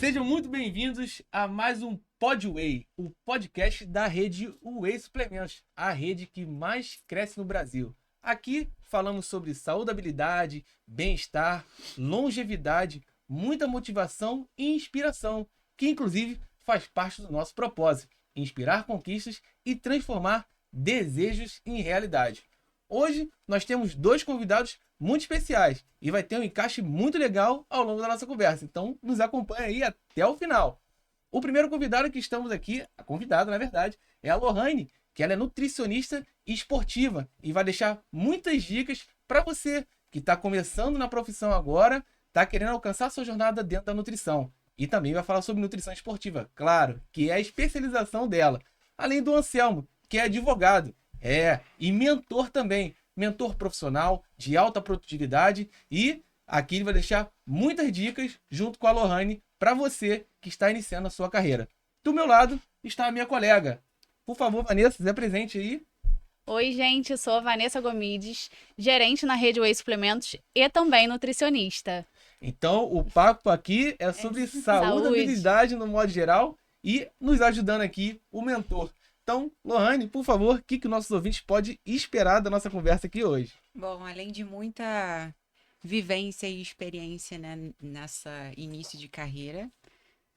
Sejam muito bem-vindos a mais um Podway, o podcast da rede Whey Suplementos, a rede que mais cresce no Brasil. Aqui falamos sobre saudabilidade, bem-estar, longevidade, muita motivação e inspiração, que inclusive faz parte do nosso propósito, inspirar conquistas e transformar desejos em realidade. Hoje nós temos dois convidados muito especiais e vai ter um encaixe muito legal ao longo da nossa conversa. Então nos acompanha aí até o final. O primeiro convidado que estamos aqui, a convidada na verdade, é a Lohane, que ela é nutricionista e esportiva e vai deixar muitas dicas para você que está começando na profissão agora, está querendo alcançar sua jornada dentro da nutrição. E também vai falar sobre nutrição esportiva, claro, que é a especialização dela. Além do Anselmo, que é advogado. E mentor também. Mentor profissional, de alta produtividade. E aqui ele vai deixar muitas dicas junto com a Lohane para você que está iniciando a sua carreira. Do meu lado está a minha colega. Por favor, Vanessa, se apresente aí. Oi, gente, eu sou a Vanessa Gomides, gerente na rede Whey Suplementos e também nutricionista. Então, o papo aqui é sobre saudabilidade no modo geral e nos ajudando aqui o mentor. Então, Lohane, por favor, o que nossos ouvintes podem esperar da nossa conversa aqui hoje? Bom, além de muita vivência e experiência, né, nessa início de carreira,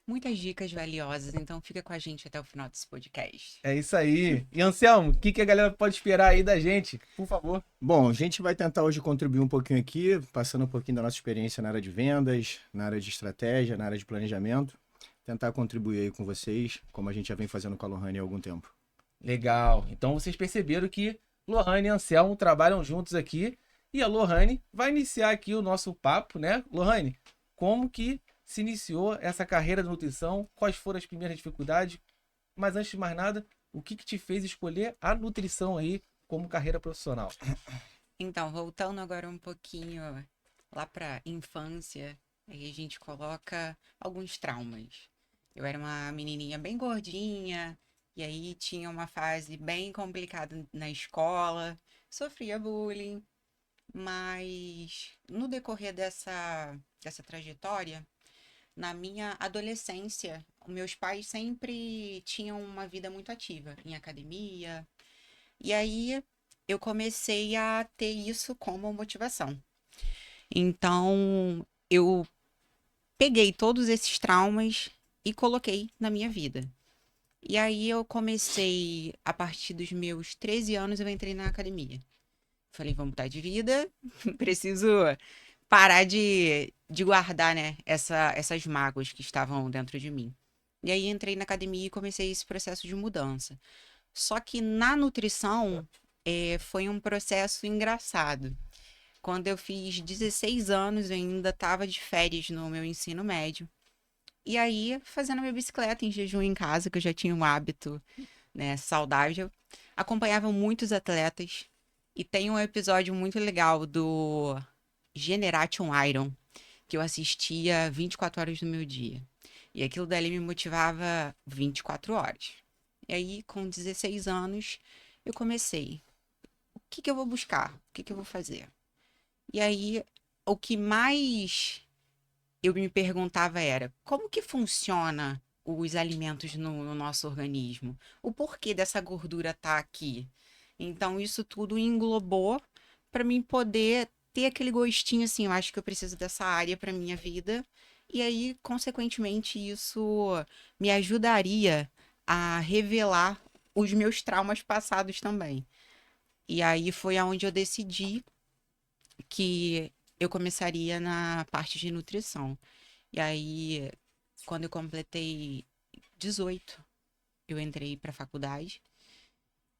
muitas dicas valiosas, então fica com a gente até o final desse podcast. É isso aí. E Anselmo, o que a galera pode esperar aí da gente, por favor? Bom, a gente vai tentar hoje contribuir um pouquinho aqui, passando um pouquinho da nossa experiência na área de vendas, na área de estratégia, na área de planejamento. Tentar contribuir aí com vocês, como a gente já vem fazendo com a Lohane há algum tempo. Legal. Então vocês perceberam que Lohane e Anselmo trabalham juntos aqui e a Lohane vai iniciar aqui o nosso papo, né? Lohane, como que se iniciou essa carreira de nutrição? Quais foram as primeiras dificuldades? Mas antes de mais nada, o que te fez escolher a nutrição aí como carreira profissional? Então, voltando agora um pouquinho lá para infância, aí a gente coloca alguns traumas. Eu era uma menininha bem gordinha, e aí tinha uma fase bem complicada na escola, sofria bullying, mas no decorrer dessa trajetória, na minha adolescência, meus pais sempre tinham uma vida muito ativa em academia, e aí eu comecei a ter isso como motivação. Então, eu peguei todos esses traumas e coloquei na minha vida. E aí eu comecei, a partir dos meus 13 anos, eu entrei na academia. Falei, vamos mudar de vida, preciso parar de guardar, né, essas mágoas que estavam dentro de mim. E aí entrei na academia e comecei esse processo de mudança. Só que na nutrição foi um processo engraçado. Quando eu fiz 16 anos, eu ainda estava de férias no meu ensino médio. E aí, fazendo minha bicicleta em jejum em casa, que eu já tinha um hábito, né, saudável, acompanhava muitos atletas. E tem um episódio muito legal do Generation Iron, que eu assistia 24 horas do meu dia. E aquilo dali me motivava 24 horas. E aí, com 16 anos, eu comecei. O que eu vou buscar? O que eu vou fazer? E aí, o que mais eu me perguntava era, como que funciona os alimentos no nosso organismo? O porquê dessa gordura tá aqui? Então, isso tudo englobou para mim poder ter aquele gostinho assim, eu acho que eu preciso dessa área para minha vida. E aí, consequentemente, isso me ajudaria a revelar os meus traumas passados também. E aí foi aonde eu decidi que eu começaria na parte de nutrição. E aí, quando eu completei 18, eu entrei para a faculdade.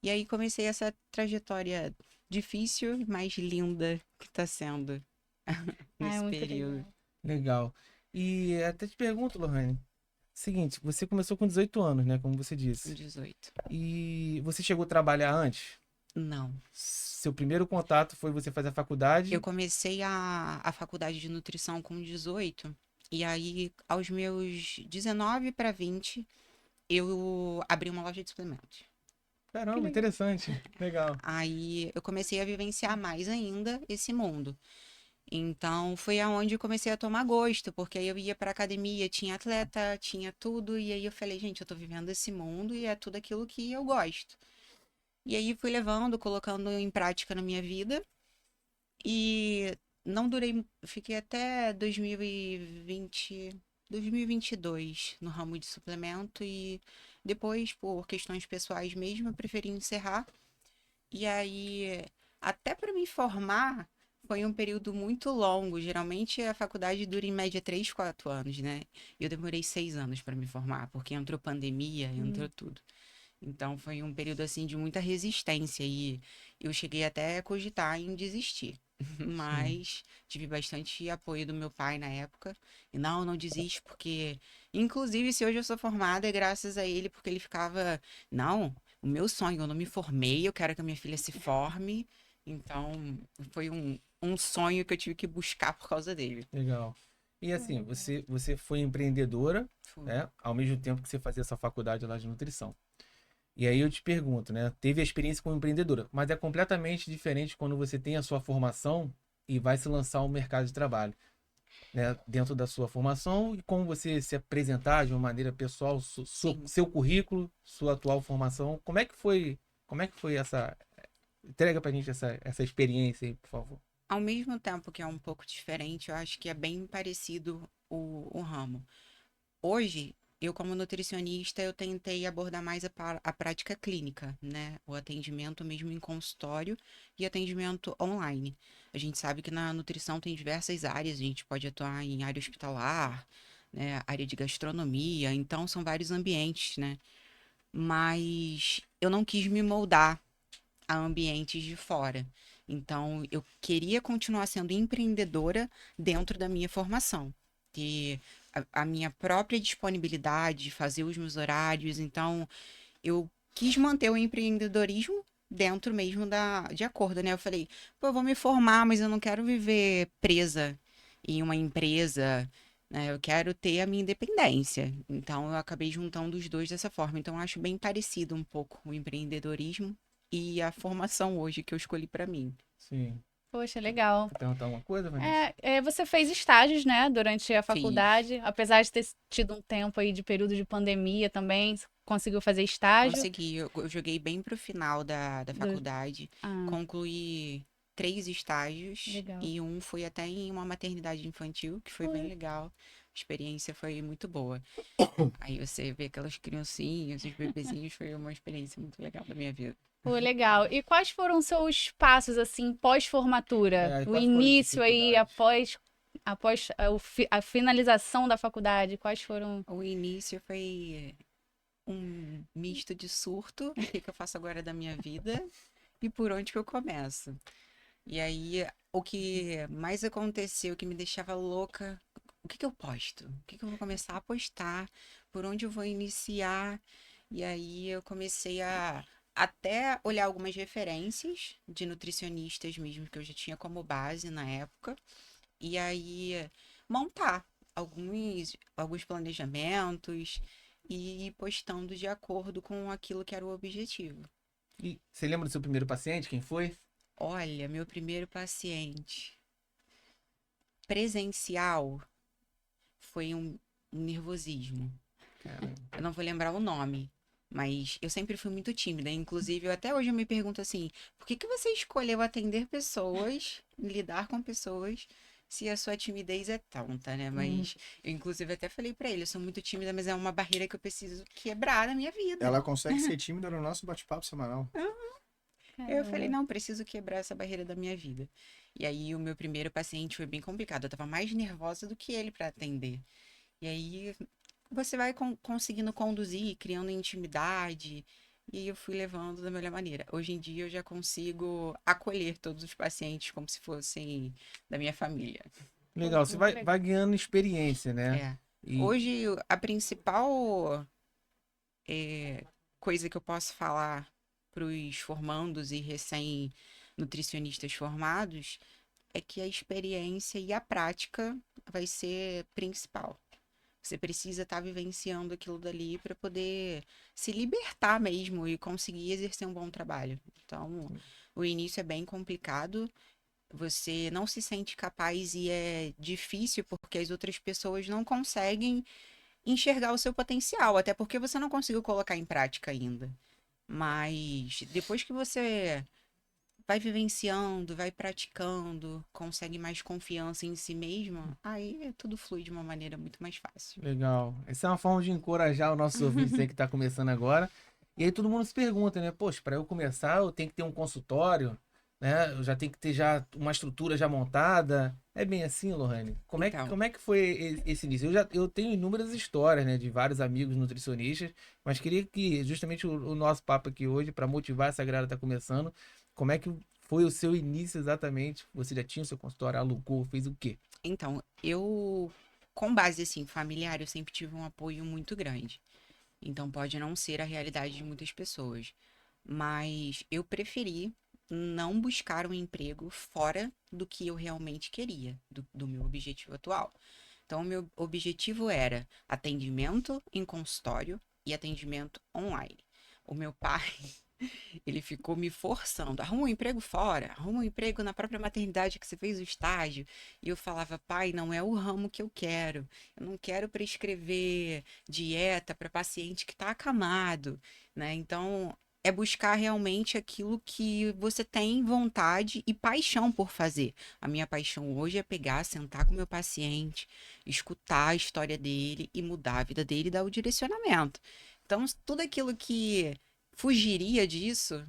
E aí comecei essa trajetória difícil, mas linda que está sendo nesse Muito período. Legal. E até te pergunto, Lohane, seguinte, você começou com 18 anos, né, como você Com disse. 18. E você chegou a trabalhar antes? Não. Seu primeiro contato foi você fazer a faculdade? Eu comecei a faculdade de nutrição com 18. E aí, aos meus 19 para 20, eu abri uma loja de suplementos. Caramba, interessante. Legal. Aí eu comecei a vivenciar mais ainda esse mundo. Então, foi aonde eu comecei a tomar gosto, porque aí eu ia pra academia, tinha atleta, tinha tudo, e aí eu falei, gente, eu tô vivendo esse mundo e é tudo aquilo que eu gosto. E aí fui levando, colocando em prática na minha vida, e não durei, fiquei até 2022 no ramo de suplemento, e depois, por questões pessoais mesmo, eu preferi encerrar. E aí, até para me formar, foi um período muito longo. Geralmente a faculdade dura em média 3, 4 anos, né? E eu demorei 6 anos para me formar, porque entrou pandemia, entrou tudo. Então foi um período assim de muita resistência e eu cheguei até a cogitar em desistir. Sim. Mas tive bastante apoio do meu pai na época. E não desiste, porque inclusive se hoje eu sou formada é graças a ele, porque ele ficava, não, o meu sonho, eu não me formei, eu quero que a minha filha se forme. Então foi um sonho que eu tive que buscar por causa dele. Legal. E assim, você foi empreendedora, Foi. né? Ao mesmo tempo que você fazia essa faculdade lá de nutrição. E aí eu te pergunto, né? Teve a experiência como empreendedora, mas é completamente diferente quando você tem a sua formação e vai se lançar ao mercado de trabalho, né? Dentro da sua formação e como você se apresentar de uma maneira pessoal, Sim. seu currículo, sua atual formação. Como é que foi essa. Entrega pra gente essa experiência aí, por favor. Ao mesmo tempo que é um pouco diferente, eu acho que é bem parecido o ramo. Hoje, eu como nutricionista, eu tentei abordar mais a prática clínica, né? O atendimento mesmo em consultório e atendimento online. A gente sabe que na nutrição tem diversas áreas, a gente pode atuar em área hospitalar, né? Área de gastronomia, então são vários ambientes, né? Mas eu não quis me moldar a ambientes de fora. Então, eu queria continuar sendo empreendedora dentro da minha formação, ter a minha própria disponibilidade de fazer os meus horários. Então, eu quis manter o empreendedorismo dentro mesmo de acordo, né? Eu falei, pô, eu vou me formar, mas eu não quero viver presa em uma empresa, né? Eu quero ter a minha independência. Então, eu acabei juntando os dois dessa forma. Então, eu acho bem parecido um pouco o empreendedorismo e a formação hoje que eu escolhi para mim. Sim. Poxa, legal. Quer perguntar alguma coisa, Vanessa? Você fez estágios, né, durante a Fiz. faculdade, apesar de ter tido um tempo aí de período de pandemia também, conseguiu fazer estágio? Consegui, eu joguei bem pro final da Do- faculdade, Ah, concluí 3 estágios legal. e um foi até em uma maternidade infantil, que foi bem legal. A experiência foi muito boa. Aí você vê aquelas criancinhas, os bebezinhos, foi uma experiência muito legal da minha vida. Pô, legal. E quais foram seus passos, assim, pós-formatura? E O quais foram as início aí, dificuldades? após a finalização da faculdade, quais foram? O início foi um misto de surto, o que que eu faço agora da minha vida e por onde que eu começo. E aí, o que mais aconteceu, que me deixava louca, o que que eu posto? O que que eu vou começar a postar? Por onde eu vou iniciar? E aí eu comecei a até olhar algumas referências de nutricionistas mesmo que eu já tinha como base na época, e aí montar alguns planejamentos e ir postando de acordo com aquilo que era o objetivo. E você lembra do seu primeiro paciente? Quem foi? Olha, meu primeiro paciente presencial foi um nervosismo. Caramba. Eu não vou lembrar o nome, mas eu sempre fui muito tímida. Inclusive, até hoje eu me pergunto assim: por que que você escolheu atender pessoas, lidar com pessoas, se a sua timidez é tanta, né? Hum, Mas eu, inclusive, até falei pra ele: eu sou muito tímida, mas é uma barreira que eu preciso quebrar na minha vida. Ela consegue ser tímida no nosso bate-papo semanal. Eu falei: Caramba. não, preciso quebrar essa barreira da minha vida. E aí, o meu primeiro paciente foi bem complicado. Eu tava mais nervosa do que ele pra atender. E aí você vai conseguindo conduzir, criando intimidade. E aí eu fui levando da melhor maneira. Hoje em dia eu já consigo acolher todos os pacientes como se fossem da minha família. Pô, legal, você muito vai legal. ganhando experiência, né? É. E Hoje a principal coisa que eu posso falar para os formandos e recém-nutricionistas formados é que a experiência e a prática vai ser principal. Você precisa estar vivenciando aquilo dali para poder se libertar mesmo e conseguir exercer um bom trabalho. Então, o início é bem complicado, você não se sente capaz e é difícil porque as outras pessoas não conseguem enxergar o seu potencial, até porque você não conseguiu colocar em prática ainda. Mas depois que você vai vivenciando, vai praticando, consegue mais confiança em si mesmo, aí tudo flui de uma maneira muito mais fácil. Legal. Essa é uma forma de encorajar os nossos ouvintes aí que tá começando agora. E aí todo mundo se pergunta, né? Poxa, para eu começar, eu tenho que ter um consultório, né? Eu já tenho que ter já uma estrutura já montada. É bem assim, Lohane? Então, Como é que foi esse início? Eu tenho inúmeras histórias, né, de vários amigos nutricionistas, mas queria que justamente o nosso papo aqui hoje, para motivar essa galera que tá começando, como é que foi o seu início exatamente? Você já tinha o seu consultório, alugou, fez o quê? então, eu, com base assim, familiar, eu sempre tive um apoio muito grande. Então pode não ser a realidade de muitas pessoas, mas eu preferi não buscar um emprego fora do que eu realmente queria, do meu objetivo atual. Então, o meu objetivo era atendimento em consultório e atendimento online. O meu pai, ele ficou me forçando, arruma um emprego fora, arruma um emprego na própria maternidade que você fez o estágio. E eu falava, pai, não é o ramo que eu quero. Eu não quero prescrever dieta para paciente que está acamado, né? Então, é buscar realmente aquilo que você tem vontade e paixão por fazer. A minha paixão hoje é pegar, sentar com o meu paciente, escutar a história dele e mudar a vida dele e dar o direcionamento. Então, tudo aquilo que fugiria disso,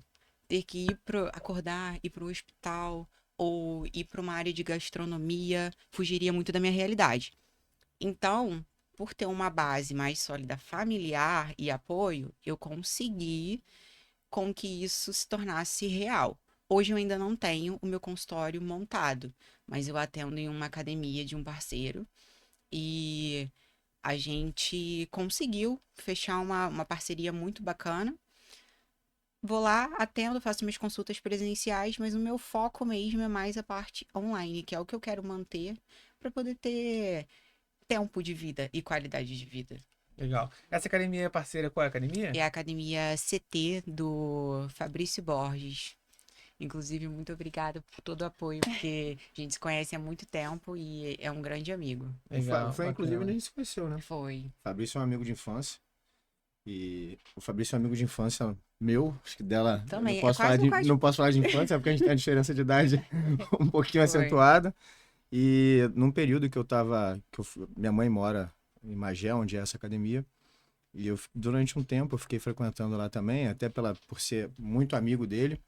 ter que acordar, ir para o hospital ou ir para uma área de gastronomia, fugiria muito da minha realidade. Então, por ter uma base mais sólida familiar e apoio, eu consegui com que isso se tornasse real. Hoje eu ainda não tenho o meu consultório montado, mas eu atendo em uma academia de um parceiro e a gente conseguiu fechar uma parceria muito bacana. Vou lá, atendo, faço minhas consultas presenciais, mas o meu foco mesmo é mais a parte online, que é o que eu quero manter para poder ter tempo de vida e qualidade de vida. Legal. Essa academia é parceira, qual é a academia? É a academia CT do Fabrício Borges. Inclusive, muito obrigada por todo o apoio, porque a gente se conhece há muito tempo e é um grande amigo. Legal, Foi inclusive onde bacana. a gente se conheceu, né? Foi. Fabrício é um amigo de infância. E o Fabrício é um amigo de infância meu, acho que dela. Eu Também, é quase um quase. não posso falar de infância, porque a gente tem uma diferença de idade um pouquinho Foi. acentuada. E num período que minha mãe mora em Magé, onde é essa academia. E durante um tempo eu fiquei frequentando lá também, até por ser muito amigo dele.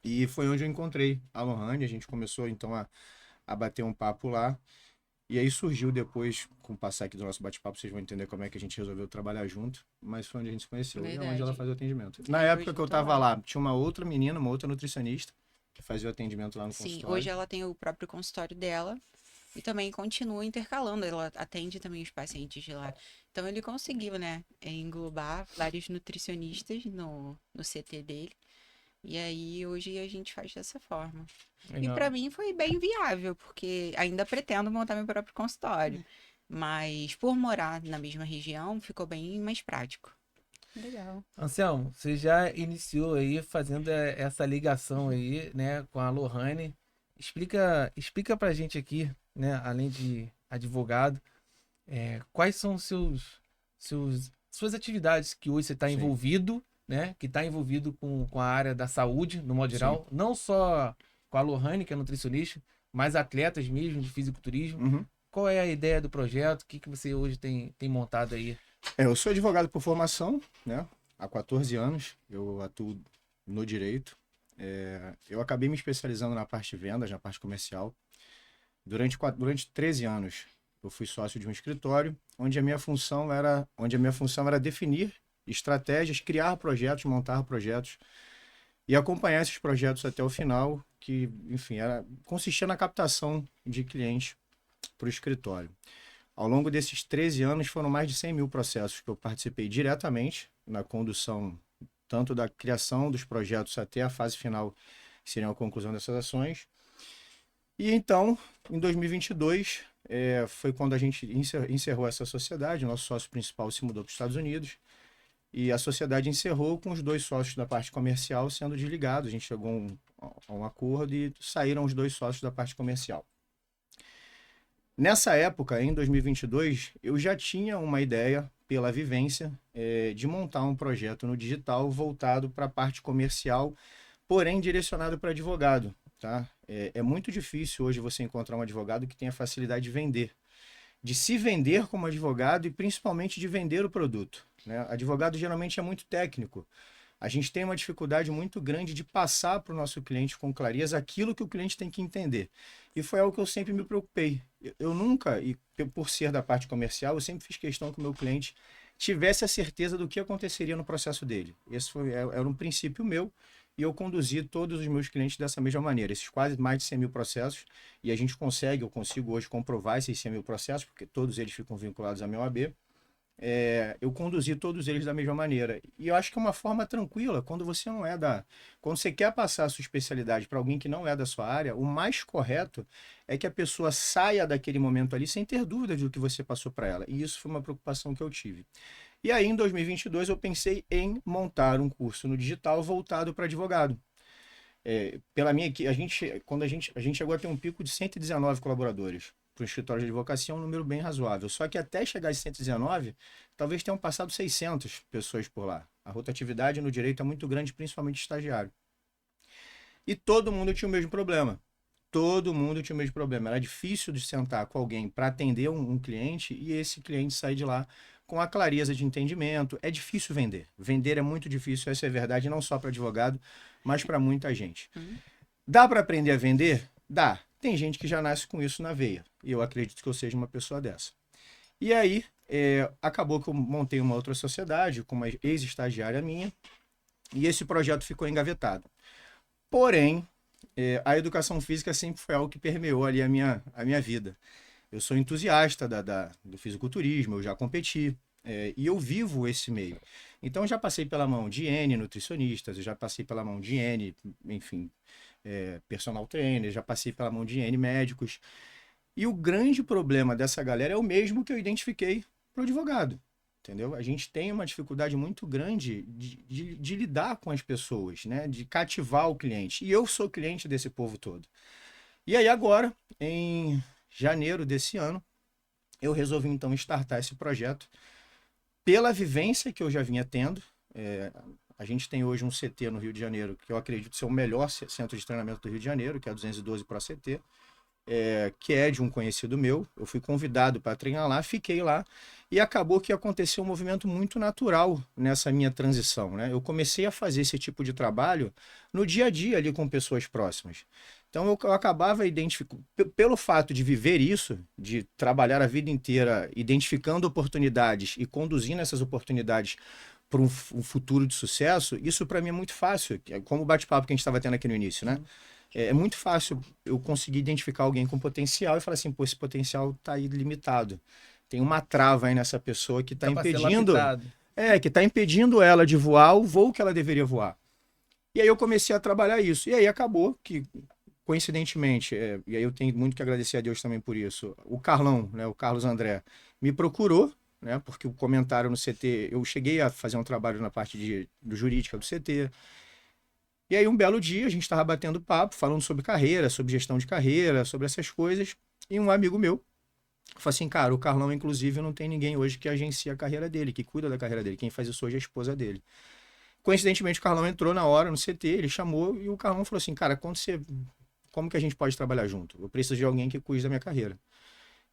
E foi onde eu encontrei a Lohane, a gente começou então a bater um papo lá. E aí surgiu depois, com o passar aqui do nosso bate-papo, vocês vão entender como é que a gente resolveu trabalhar junto, mas foi onde a gente se conheceu, e é onde ela Verdade. faz o atendimento. Na E época hoje que eu eu tô tava lá. lá, tinha uma outra menina, uma outra nutricionista, que fazia o atendimento lá no Sim, consultório. hoje ela tem o próprio consultório dela e também continua intercalando. Ela atende também os pacientes de lá. Então ele conseguiu, né, englobar vários nutricionistas no CT dele. E aí hoje a gente faz dessa forma. E Legal. para mim foi bem viável, porque ainda pretendo montar meu próprio consultório. Mas por morar na mesma região, ficou bem mais prático. Legal. Anselmo, você já iniciou aí fazendo essa ligação aí, né, com a Lohane. Explica pra gente aqui, né, além de advogado, quais são suas atividades que hoje você está Sim. envolvido, né, que está envolvido com a área da saúde, no modo Sim. geral, não só com a Lohane, que é nutricionista, mas atletas mesmo de fisiculturismo. Uhum. Qual é a ideia do projeto? O que você hoje tem montado aí? Eu sou advogado por formação, né? Há 14 anos eu atuo no direito. Eu acabei me especializando na parte de vendas, na parte comercial. Durante 13 anos eu fui sócio de um escritório onde a minha função era definir estratégias, criar projetos, montar projetos e acompanhar esses projetos até o final, que, enfim, consistia na captação de clientes para o escritório. Ao longo desses 13 anos, foram mais de 100 mil processos que eu participei diretamente na condução, tanto da criação dos projetos até a fase final, que seria a conclusão dessas ações. E então, em 2022, foi quando a gente encerrou essa sociedade, o nosso sócio principal se mudou para os Estados Unidos, E a sociedade encerrou com os 2 sócios da parte comercial sendo desligados. A gente chegou a um acordo e saíram os 2 sócios da parte comercial. Nessa época, em 2022, eu já tinha uma ideia, pela vivência, de montar um projeto no digital voltado para a parte comercial, porém direcionado para advogado. Tá? É muito difícil hoje você encontrar um advogado que tenha facilidade de vender. De se vender como advogado e principalmente de vender o produto. Né? Advogado geralmente é muito técnico. A gente tem uma dificuldade muito grande de passar para o nosso cliente com clareza aquilo que o cliente tem que entender. E foi algo que eu sempre me preocupei. Eu nunca, e por ser da parte comercial, eu sempre fiz questão que o meu cliente tivesse a certeza do que aconteceria no processo dele. Esse era um princípio meu e eu conduzi todos os meus clientes dessa mesma maneira. Esses quase mais de 100 mil processos, e a gente eu consigo hoje comprovar esses 100 mil processos, porque todos eles ficam vinculados à minha OAB. Eu conduzi todos eles da mesma maneira. E eu acho que é uma forma tranquila, quando você não é quando você quer passar a sua especialidade para alguém que não é da sua área, o mais correto é que a pessoa saia daquele momento ali sem ter dúvida do que você passou para ela. E isso foi uma preocupação que eu tive. E aí, em 2022, eu pensei em montar um curso no digital voltado para advogado. Pela minha equipe, quando a gente chegou a ter um pico de 119 colaboradores. Para o escritório de advocacia é um número bem razoável. Só que até chegar a 119, talvez tenham passado 600 pessoas por lá. A rotatividade no direito é muito grande, principalmente estagiário. E todo mundo tinha o mesmo problema. Todo mundo tinha o mesmo problema. Era difícil de sentar com alguém para atender um cliente e esse cliente sair de lá com a clareza de entendimento. É difícil vender. Vender é muito difícil, essa é a verdade, não só para advogado, mas para muita gente. Dá para aprender a vender? Dá. Tem gente que já nasce com isso na veia. E eu acredito que eu seja uma pessoa dessa. E aí, acabou que eu montei uma outra sociedade com uma ex-estagiária minha. E esse projeto ficou engavetado. Porém, a educação física sempre foi algo que permeou ali a minha vida. Eu sou entusiasta do fisiculturismo, eu já competi. E eu vivo esse meio. Então, eu já passei pela mão de N nutricionistas, eu já passei pela mão de N, enfim, personal trainer, já passei pela mão de N médicos. E o grande problema dessa galera é o mesmo que eu identifiquei para o advogado. Entendeu? A gente tem uma dificuldade muito grande de lidar com as pessoas, né? De cativar o cliente. E eu sou cliente desse povo todo. E aí agora, em janeiro desse ano, eu resolvi então startar esse projeto pela vivência que eu já vinha tendo. A gente tem hoje um CT no Rio de Janeiro, que eu acredito ser o melhor centro de treinamento do Rio de Janeiro, que é a 212 Pro CT, que é de um conhecido meu. Eu fui convidado para treinar lá, fiquei lá, e acabou que aconteceu um movimento muito natural nessa minha transição, né? Eu comecei a fazer esse tipo de trabalho no dia a dia ali com pessoas próximas. Então eu acabava identificando, pelo fato de viver isso, de trabalhar a vida inteira identificando oportunidades e conduzindo essas oportunidades para um futuro de sucesso, isso para mim é muito fácil, como o bate-papo que a gente estava tendo aqui no início, né? É muito fácil eu conseguir identificar alguém com potencial e falar assim, pô, esse potencial está aí limitado. Tem uma trava aí nessa pessoa que está impedindo, que está impedindo ela de voar o voo que ela deveria voar. E aí eu comecei a trabalhar isso. E aí acabou que, coincidentemente, e aí eu tenho muito que agradecer a Deus também por isso, o Carlão, né, o Carlos André, me procurou, né, porque o comentário no CT, eu cheguei a fazer um trabalho na parte do jurídica do CT. E aí um belo dia a gente estava batendo papo, falando sobre carreira, sobre gestão de carreira, sobre essas coisas, e um amigo meu falou assim, cara, o Carlão, inclusive, não tem ninguém hoje que agencia a carreira dele, que cuida da carreira dele, quem faz isso hoje é a esposa dele. Coincidentemente, o Carlão entrou na hora no CT, ele chamou, e o Carlão falou assim, cara, como que a gente pode trabalhar junto? Eu preciso de alguém que cuide da minha carreira.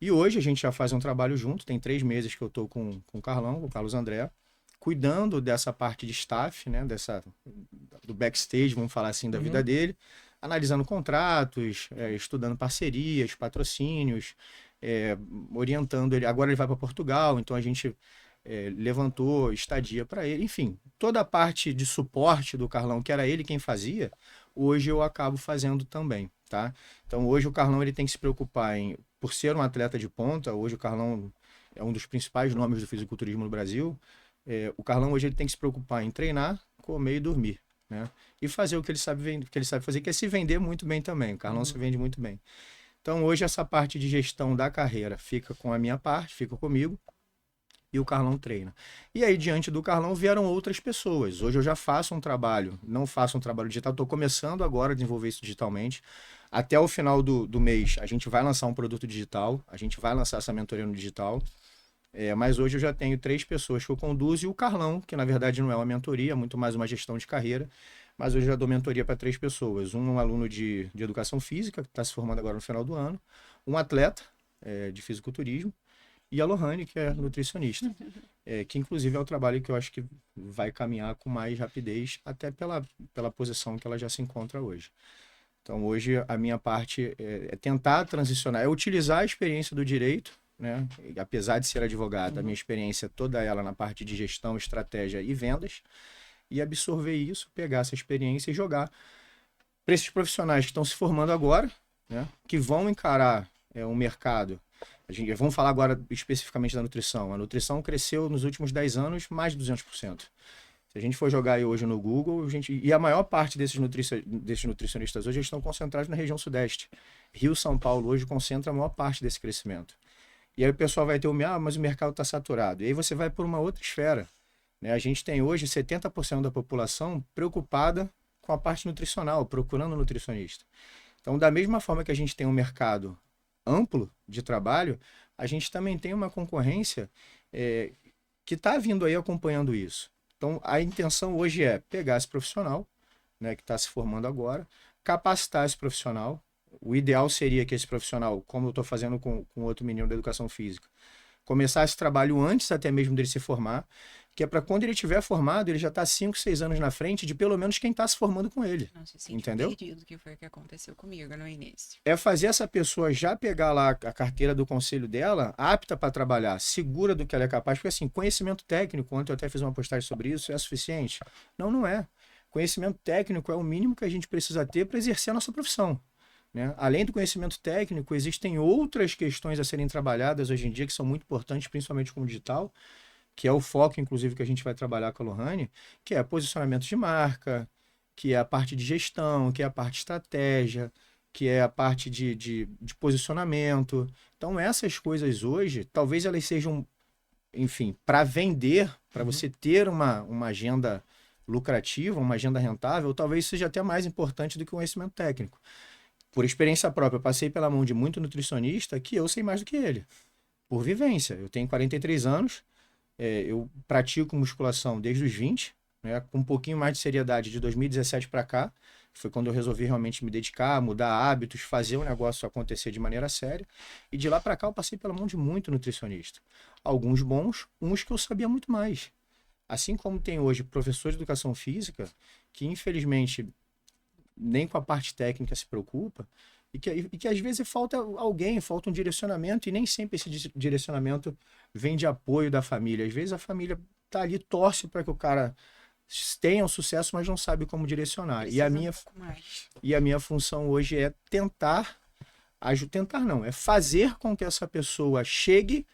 E hoje a gente já faz um trabalho junto, tem 3 meses que eu tô com o Carlão, o Carlos André, cuidando dessa parte de staff, né, do backstage, vamos falar assim, da vida dele, analisando contratos, estudando parcerias, patrocínios, orientando ele. Agora ele vai para Portugal, então a gente levantou estadia para ele. Enfim, toda a parte de suporte do Carlão, que era ele quem fazia, hoje eu acabo fazendo também, tá? Então hoje o Carlão ele tem que se preocupar por ser um atleta de ponta. Hoje o Carlão é um dos principais nomes do fisiculturismo no Brasil. O Carlão hoje ele tem que se preocupar em treinar, comer e dormir, né? E fazer o que ele sabe fazer, que é se vender muito bem também. O Carlão se vende muito bem. Então hoje essa parte de gestão da carreira fica com a minha parte, fica comigo. e o Carlão treina. E aí, diante do Carlão, vieram outras pessoas. Hoje eu já faço um trabalho, não faço um trabalho digital, estou começando agora a desenvolver isso digitalmente. Até o final do mês, a gente vai lançar um produto digital, a gente vai lançar essa mentoria no digital. Mas hoje eu já tenho 3 pessoas que eu conduzo e o Carlão, que na verdade não é uma mentoria, é muito mais uma gestão de carreira. Mas hoje eu já dou mentoria para 3 pessoas. Um aluno de educação física, que está se formando agora no final do ano. Um atleta de fisiculturismo. E a Lohane, que é nutricionista. Que inclusive é o trabalho que eu acho que vai caminhar com mais rapidez, até pela posição que ela já se encontra hoje. Então hoje a minha parte é tentar transicionar, é utilizar a experiência do direito, né? E, apesar de ser advogado, a minha experiência toda ela na parte de gestão, estratégia e vendas, e absorver isso, pegar essa experiência e jogar para esses profissionais que estão se formando agora, né? Que vão encarar um mercado. Vamos falar agora especificamente da nutrição. A nutrição cresceu nos últimos 10 anos mais de 200%. Se a gente for jogar aí hoje no Google, e a maior parte desses nutricionistas hoje estão concentrados na região sudeste. Rio, São Paulo hoje concentra a maior parte desse crescimento. E aí o pessoal vai ter mas o mercado está saturado. E aí você vai por uma outra esfera. Né? A gente tem hoje 70% da população preocupada com a parte nutricional, procurando um nutricionista. Então, da mesma forma que a gente tem um mercado amplo de trabalho, a gente também tem uma concorrência que está vindo aí acompanhando isso. Então, a intenção hoje é pegar esse profissional, né, que está se formando agora, capacitar esse profissional. O ideal seria que esse profissional, como eu estou fazendo com outro menino da educação física, começar esse trabalho antes até mesmo dele se formar, que é para quando ele estiver formado, ele já está 5, 6 anos na frente de pelo menos quem está se formando com ele. Nossa, entendeu? Perdido, que foi o que aconteceu comigo no início. É fazer essa pessoa já pegar lá a carteira do conselho dela, apta para trabalhar, segura do que ela é capaz, porque assim, conhecimento técnico, ontem eu até fiz uma postagem sobre isso, é suficiente? Não, não é. Conhecimento técnico é o mínimo que a gente precisa ter para exercer a nossa profissão. Né? Além do conhecimento técnico, existem outras questões a serem trabalhadas hoje em dia que são muito importantes, principalmente com o digital, que é o foco, inclusive, que a gente vai trabalhar com a Lohane, que é posicionamento de marca, que é a parte de gestão, que é a parte de estratégia, que é a parte de posicionamento. Então, essas coisas hoje, talvez elas sejam, enfim, para vender, para você ter uma agenda lucrativa, uma agenda rentável, talvez seja até mais importante do que o conhecimento técnico. Por experiência própria, eu passei pela mão de muito nutricionista que eu sei mais do que ele, por vivência. Eu tenho 43 anos, eu pratico musculação desde os 20, né, com um pouquinho mais de seriedade de 2017 para cá. Foi quando eu resolvi realmente me dedicar, mudar hábitos, fazer o negócio acontecer de maneira séria. E de lá para cá eu passei pela mão de muito nutricionista. Alguns bons, uns que eu sabia muito mais. Assim como tem hoje professor de educação física, que infelizmente nem com a parte técnica se preocupa, e que às vezes falta alguém, falta um direcionamento, e nem sempre esse direcionamento vem de apoio da família. Às vezes a família tá ali, torce para que o cara tenha um sucesso, mas não sabe como direcionar. E a minha função hoje é é fazer com que essa pessoa chegue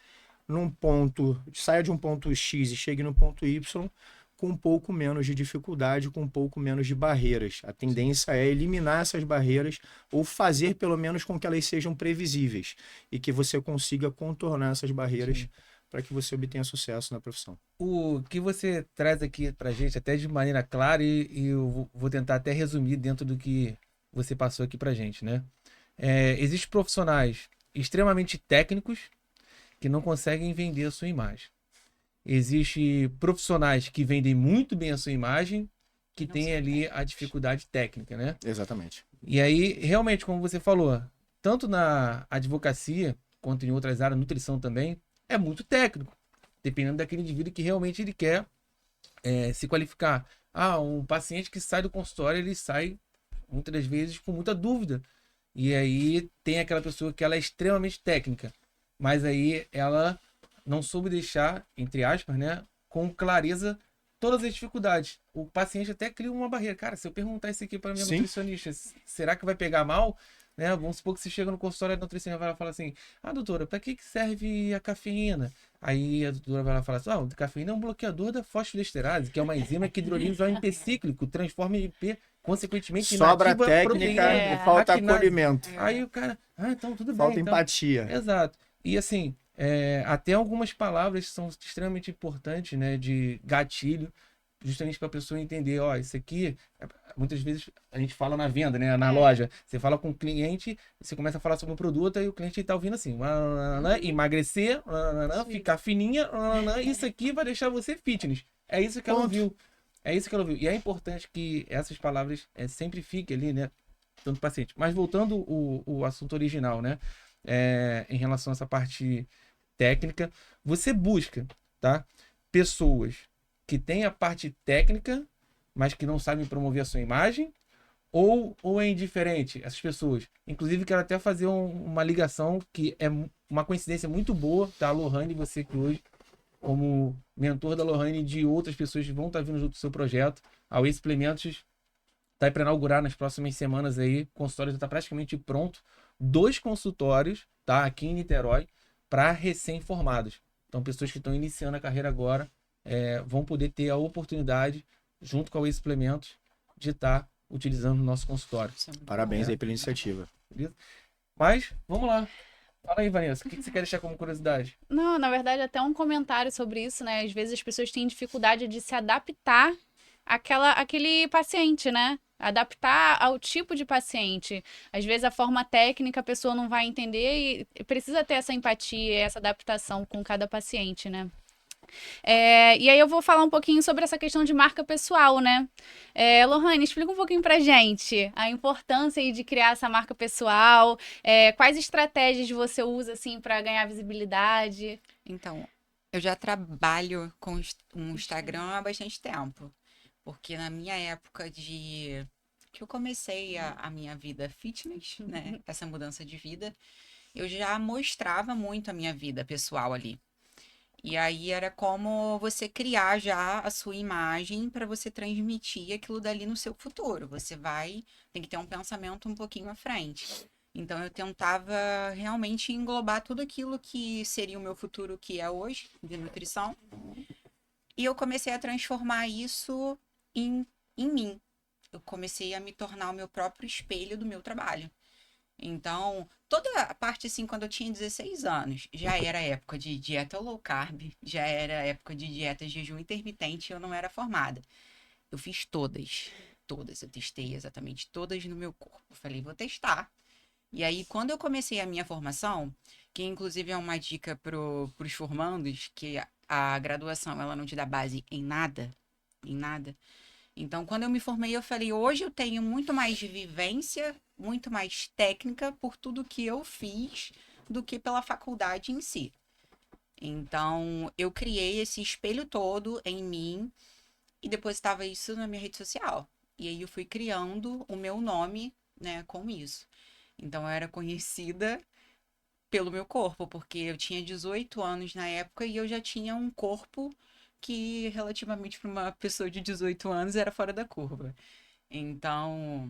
num ponto, saia de um ponto X e chegue no ponto Y com um pouco menos de dificuldade, com um pouco menos de barreiras. A tendência é eliminar essas barreiras ou fazer pelo menos com que elas sejam previsíveis e que você consiga contornar essas barreiras para que você obtenha sucesso na profissão. O que você traz aqui pra gente, até de maneira clara, e eu vou tentar até resumir dentro do que você passou aqui pra gente, né? Existem profissionais extremamente técnicos que não conseguem vender a sua imagem. Existem profissionais que vendem muito bem a sua imagem, que tem ali a dificuldade técnica, né? Exatamente. E aí, realmente, como você falou, tanto na advocacia, quanto em outras áreas, nutrição também, é muito técnico, dependendo daquele indivíduo que realmente ele quer se qualificar. Um paciente que sai do consultório, ele sai, muitas das vezes, com muita dúvida. E aí tem aquela pessoa que ela é extremamente técnica, mas aí ela não soube deixar, entre aspas, né, com clareza todas as dificuldades. O paciente até cria uma barreira. Cara, se eu perguntar isso aqui para minha nutricionista, será que vai pegar mal? Né? Vamos supor que você chega no consultório, a nutricionista vai falar assim: doutora, para que serve a cafeína? Aí a doutora vai lá falar assim: a cafeína é um bloqueador da fosfodiesterase, que é uma enzima que hidrolisa o AMP cíclico, transforma em AMP, consequentemente, sobra técnica proteína, e falta acolhimento. Aí o cara, então tudo bem. Falta empatia. Exato. E assim, Até algumas palavras são extremamente importantes, né? De gatilho, justamente para a pessoa entender, ó, isso aqui, muitas vezes a gente fala na venda, né? Na loja, você fala com o cliente, você começa a falar sobre o produto e o cliente tá ouvindo assim, emagrecer, ficar fininha, isso aqui vai deixar você fitness. É isso que ela ouviu. É isso que ela ouviu. E é importante que essas palavras sempre fiquem ali, né? Tanto o paciente. Mas voltando o assunto original, né? Em relação a essa parte técnica, você busca, tá? Pessoas que têm a parte técnica, mas que não sabem promover a sua imagem, ou é indiferente essas pessoas. Inclusive, quero até fazer uma ligação que é uma coincidência muito boa, tá? Lohane, você que hoje, como mentor da Lohane e de outras pessoas que vão estar vindo junto do seu projeto, a Way Suplementos está para inaugurar nas próximas semanas aí, o consultório já está praticamente pronto, 2 consultórios, tá? Aqui em Niterói, para recém-formados. Então, pessoas que estão iniciando a carreira agora, vão poder ter a oportunidade, junto com a Way Suplementos, de estar utilizando o nosso consultório. Parabéns aí pela iniciativa. Beleza? Mas, vamos lá. Fala aí, Vanessa, o que você quer deixar como curiosidade? Não, na verdade, até um comentário sobre isso, né? Às vezes as pessoas têm dificuldade de se adaptar àquele paciente, né? Adaptar ao tipo de paciente. Às vezes a forma técnica a pessoa não vai entender e precisa ter essa empatia, essa adaptação com cada paciente, né? E aí eu vou falar um pouquinho sobre essa questão de marca pessoal, né? Lohane, explica um pouquinho pra gente a importância aí de criar essa marca pessoal, quais estratégias você usa, assim, para ganhar visibilidade? Então, eu já trabalho com o Instagram há bastante tempo, porque na minha época que eu comecei a minha vida fitness, né? Essa mudança de vida, eu já mostrava muito a minha vida pessoal ali. E aí era como você criar já a sua imagem para você transmitir aquilo dali no seu futuro. Tem que ter um pensamento um pouquinho à frente. Então eu tentava realmente englobar tudo aquilo que seria o meu futuro, que é hoje, de nutrição. E eu comecei a transformar isso em mim. Eu comecei a me tornar o meu próprio espelho do meu trabalho. Então, toda a parte, assim, quando eu tinha 16 anos, já era época de dieta low carb, já era época de dieta de jejum intermitente e eu não era formada. Eu fiz todas. Eu testei exatamente todas no meu corpo. Eu falei, vou testar. E aí, quando eu comecei a minha formação, que inclusive é uma dica pros formandos, que a graduação, ela não te dá base em nada, em nada. Então, quando eu me formei, eu falei, hoje eu tenho muito mais de vivência, muito mais técnica por tudo que eu fiz do que pela faculdade em si. Então, eu criei esse espelho todo em mim e depositava isso na minha rede social. E aí eu fui criando o meu nome, né, com isso. Então, eu era conhecida pelo meu corpo, porque eu tinha 18 anos na época e eu já tinha um corpo que relativamente para uma pessoa de 18 anos era fora da curva. Então,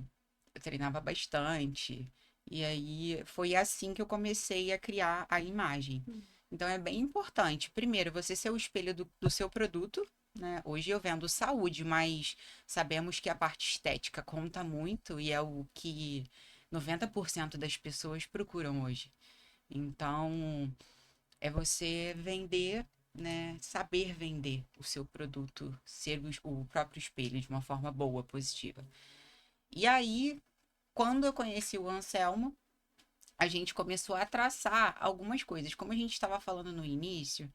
eu treinava bastante. E aí foi assim que eu comecei a criar a imagem. Então é bem importante, primeiro, você ser o espelho do seu produto, né? Hoje eu vendo saúde, mas sabemos que a parte estética conta muito e é o que 90% das pessoas procuram hoje. Então, é você vender, né? Saber vender o seu produto, ser o próprio espelho de uma forma boa, positiva. E aí, quando eu conheci o Anselmo, a gente começou a traçar algumas coisas. Como a gente estava falando no início,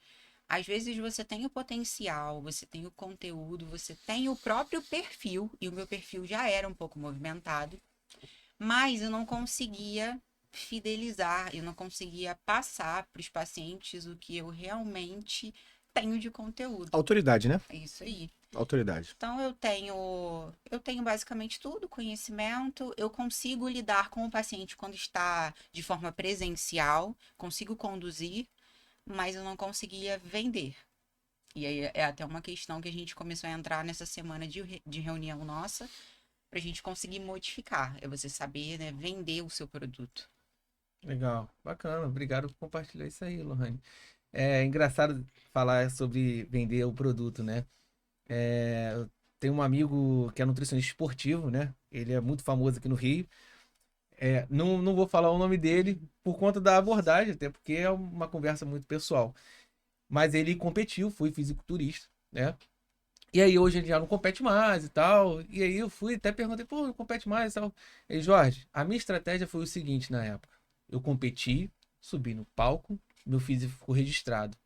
às vezes você tem o potencial, você tem o conteúdo, você tem o próprio perfil, e o meu perfil já era um pouco movimentado, mas eu não conseguia fidelizar, eu não conseguia passar para os pacientes o que eu realmente tenho de conteúdo. Autoridade, né? É isso aí. Autoridade. Então eu tenho basicamente tudo, conhecimento, eu consigo lidar com o paciente quando está de forma presencial, consigo conduzir, mas eu não conseguia vender. E aí é até uma questão que a gente começou a entrar nessa semana de reunião nossa, para a gente conseguir modificar. É você saber, né, vender o seu produto. Legal, bacana. Obrigado por compartilhar isso aí, Lohane. É engraçado falar sobre vender o produto, né? Eu tenho um amigo que é nutricionista esportivo, né? Ele é muito famoso aqui no Rio. Não vou falar o nome dele por conta da abordagem, até porque é uma conversa muito pessoal. Mas ele competiu, foi fisiculturista, né? E aí hoje ele já não compete mais e tal. E aí eu fui até perguntei, pô, não compete mais e tal. E Jorge, a minha estratégia foi o seguinte na época. Eu competi, subi no palco, meu físico ficou registrado.